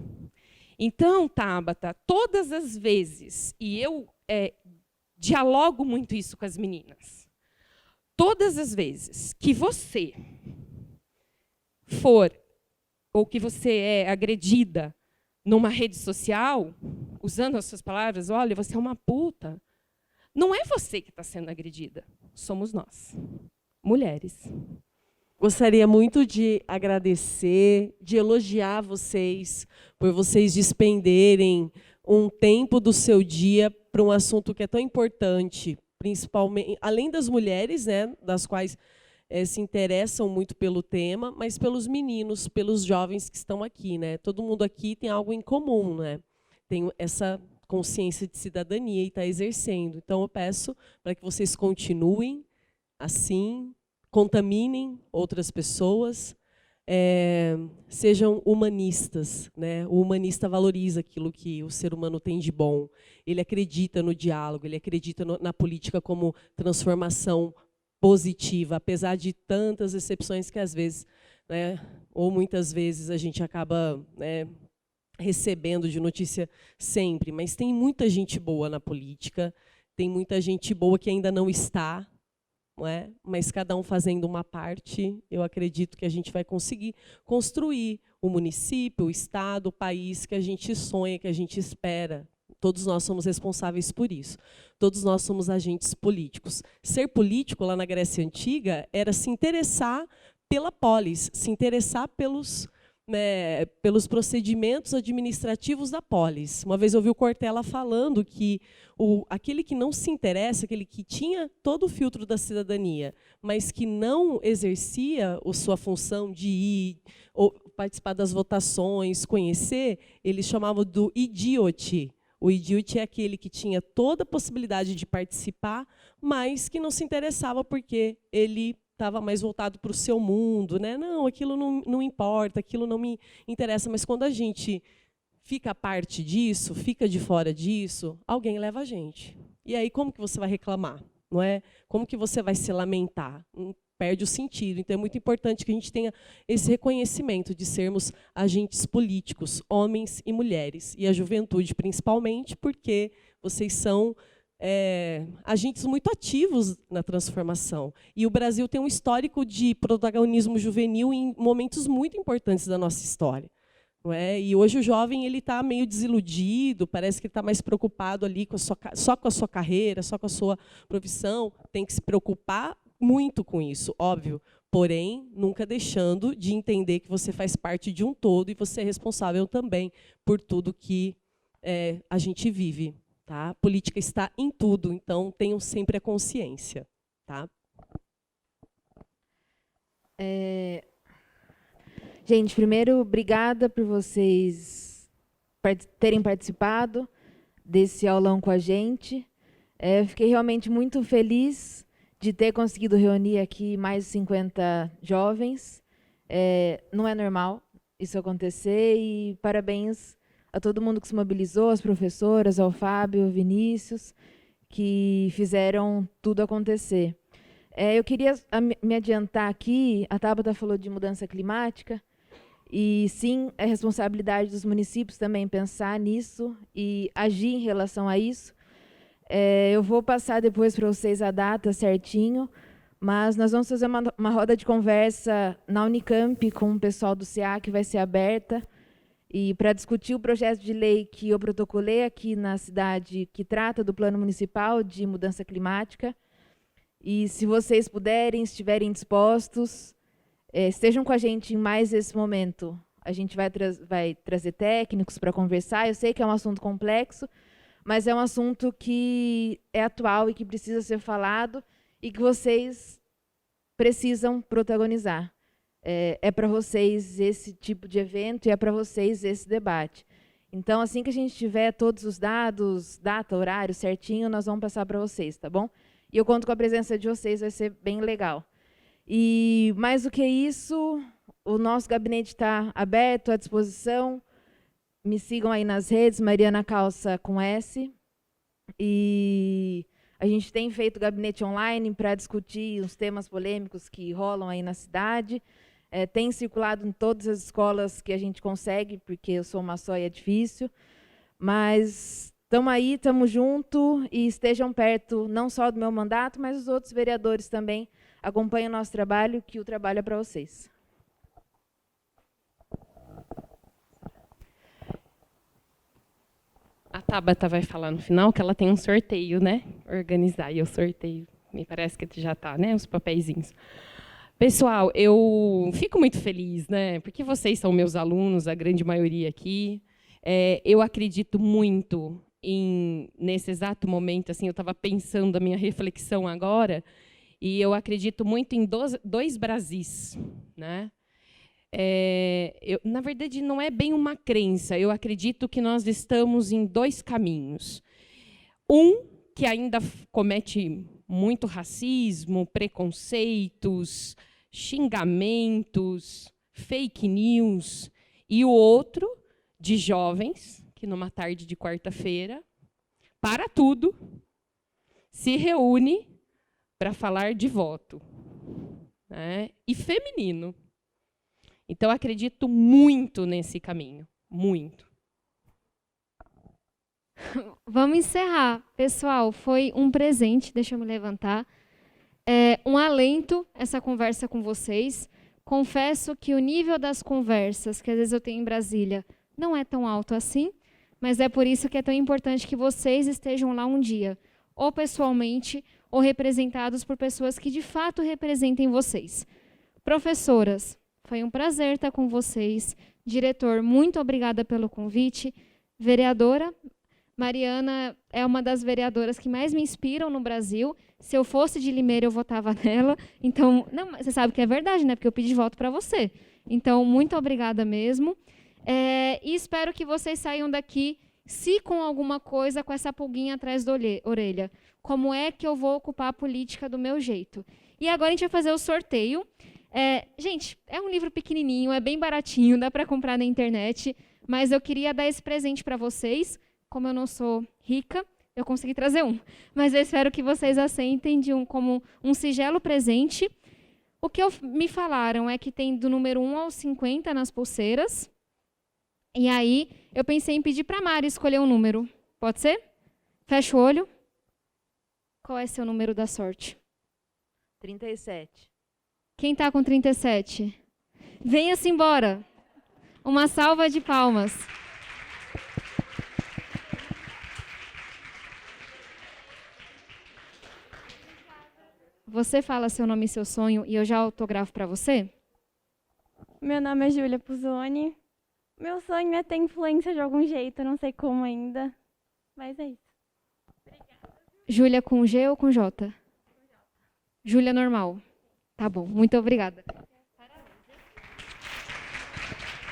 Então, Tabata, todas as vezes, e eu dialogo muito isso com as meninas, todas as vezes que você for ou que você é agredida numa rede social, usando as suas palavras, olha, você é uma puta, não é você que está sendo agredida, somos nós, mulheres. Gostaria muito de agradecer, de elogiar vocês, por vocês despenderem um tempo do seu dia para um assunto que é tão importante, principalmente, além das mulheres, né, das quais se interessam muito pelo tema, mas pelos meninos, pelos jovens que estão aqui, né? Todo mundo aqui tem algo em comum, né? Tem essa consciência de cidadania e está exercendo. Então, eu peço para que vocês continuem assim, contaminem outras pessoas, sejam humanistas, né? O humanista valoriza aquilo que o ser humano tem de bom. Ele acredita no diálogo, ele acredita na política como transformação positiva, apesar de tantas exceções que às vezes, né, ou muitas vezes a gente acaba, né, recebendo de notícia sempre, mas tem muita gente boa na política, tem muita gente boa que ainda não está, não é? Mas cada um fazendo uma parte, eu acredito que a gente vai conseguir construir o município, o estado, o país que a gente sonha, que a gente espera. Todos nós somos responsáveis por isso. Todos nós somos agentes políticos. Ser político, lá na Grécia Antiga, era se interessar pela polis, se interessar pelos procedimentos administrativos da polis. Uma vez eu ouvi o Cortella falando que aquele que não se interessa, aquele que tinha todo o filtro da cidadania, mas que não exercia a sua função de ir, ou participar das votações, conhecer, eles chamavam do idiote. O idiote é aquele que tinha toda a possibilidade de participar, mas que não se interessava porque ele estava mais voltado para o seu mundo, né? Não, aquilo não importa, aquilo não me interessa. Mas quando a gente fica parte disso, fica de fora disso, alguém leva a gente. E aí como que você vai reclamar? Não é? Como que você vai se lamentar? Perde o sentido. Então é muito importante que a gente tenha esse reconhecimento de sermos agentes políticos, homens e mulheres, e a juventude principalmente, porque vocês são agentes muito ativos na transformação. E o Brasil tem um histórico de protagonismo juvenil em momentos muito importantes da nossa história. Não é? E hoje o jovem está meio desiludido, parece que ele está mais preocupado ali só com a sua carreira, só com a sua profissão. Tem que se preocupar muito com isso, óbvio, porém, nunca deixando de entender que você faz parte de um todo e você é responsável também por tudo que a gente vive. Tá? A política está em tudo, então tenham sempre a consciência. Tá? Gente, primeiro, obrigada por vocês terem participado desse aulão com a gente. Fiquei realmente muito feliz de ter conseguido reunir aqui mais de 50 jovens. Não é normal isso acontecer, e parabéns a todo mundo que se mobilizou, as professoras, ao Fábio, ao Vinícius, que fizeram tudo acontecer. Eu queria me adiantar aqui, a Tabata falou de mudança climática, e sim, é responsabilidade dos municípios também pensar nisso e agir em relação a isso. Eu vou passar depois para vocês a data certinho, mas nós vamos fazer uma roda de conversa na Unicamp com o pessoal do CA, que vai ser aberta, e para discutir o projeto de lei que eu protocolei aqui na cidade, que trata do Plano Municipal de Mudança Climática. E se vocês puderem, estiverem dispostos, estejam com a gente em mais esse momento. A gente vai trazer técnicos para conversar. Eu sei que é um assunto complexo, mas é um assunto que é atual e que precisa ser falado e que vocês precisam protagonizar. Para vocês esse tipo de evento e é para vocês esse debate. Então, assim que a gente tiver todos os dados, data, horário certinho, nós vamos passar para vocês, tá bom? E eu conto com a presença de vocês, vai ser bem legal. E, mais do que isso, o nosso gabinete está aberto, à disposição. Me sigam aí nas redes, Mariana Calça com S. E a gente tem feito gabinete online para discutir os temas polêmicos que rolam aí na cidade. Tem circulado em todas as escolas que a gente consegue, porque eu sou uma só e é difícil. Mas estamos aí, estamos juntos, e estejam perto não só do meu mandato, mas os outros vereadores também acompanhem o nosso trabalho, que o trabalho é para vocês. A Tabata vai falar no final que ela tem um sorteio, né? Organizar, e o sorteio, me parece que já está, né? Os papeizinhos. Pessoal, eu fico muito feliz, né? Porque vocês são meus alunos, a grande maioria aqui. Eu acredito muito nesse exato momento, assim, eu estava pensando a minha reflexão agora, e eu acredito muito em dois Brasis, né? Na verdade, não é bem uma crença. Eu acredito que nós estamos em dois caminhos. Um que ainda comete muito racismo, preconceitos, xingamentos, fake news, e o outro de jovens que, numa tarde de quarta-feira, para tudo, se reúne para falar de voto, né? E feminino. Então, eu acredito muito nesse caminho, muito. Vamos encerrar. Pessoal, foi um presente, deixa eu me levantar. É um alento essa conversa com vocês. Confesso que o nível das conversas que às vezes eu tenho em Brasília não é tão alto assim, mas é por isso que é tão importante que vocês estejam lá um dia, ou pessoalmente, ou representados por pessoas que de fato representem vocês. Professoras, foi um prazer estar com vocês. Diretor, muito obrigada pelo convite. Vereadora, Mariana é uma das vereadoras que mais me inspiram no Brasil. Se eu fosse de Limeira, eu votava nela. Então, não, você sabe que é verdade, né? Porque eu pedi voto para você. Então, muito obrigada mesmo. E espero que vocês saiam daqui, se com alguma coisa, com essa pulguinha atrás da orelha. Como é que eu vou ocupar a política do meu jeito? E agora a gente vai fazer o sorteio. Gente, é um livro pequenininho, é bem baratinho, dá para comprar na internet, mas eu queria dar esse presente para vocês. Como eu não sou rica, eu consegui trazer um. Mas eu espero que vocês aceitem como um singelo presente. O que me falaram é que tem do número 1 ao 50 nas pulseiras. E aí, eu pensei em pedir para a Mari escolher um número. Pode ser? Fecha o olho. Qual é seu número da sorte? 37. Quem está com 37? Venha-se embora. Uma salva de palmas. Você fala seu nome e seu sonho e eu já autografo para você? Meu nome é Júlia Puzzoni. Meu sonho é ter influência de algum jeito, não sei como ainda, mas é isso. Júlia com G ou com J? Júlia normal. Tá bom, muito obrigada.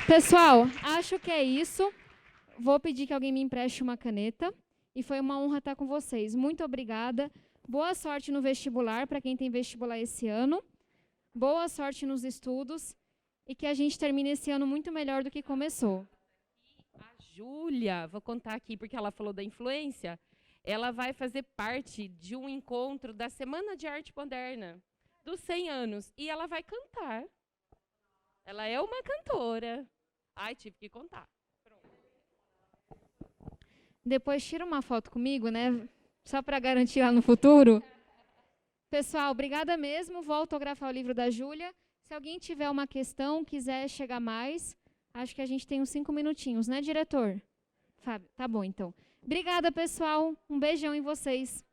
Pessoal, acho que é isso. Vou pedir que alguém me empreste uma caneta. E foi uma honra estar com vocês. Muito obrigada. Boa sorte no vestibular, para quem tem vestibular esse ano. Boa sorte nos estudos. E que a gente termine esse ano muito melhor do que começou. A Júlia, vou contar aqui porque ela falou da influência, ela vai fazer parte de um encontro da Semana de Arte Moderna, dos 100 anos, e ela vai cantar. Ela é uma cantora. Ai, tive que contar. Depois tira uma foto comigo, né? Só para garantir lá no futuro. Pessoal, obrigada mesmo. Vou autografar o livro da Júlia. Se alguém tiver uma questão, quiser chegar mais, acho que a gente tem uns 5 minutinhos, né, diretor? Fábio, tá bom, então. Obrigada, pessoal. Um beijão em vocês.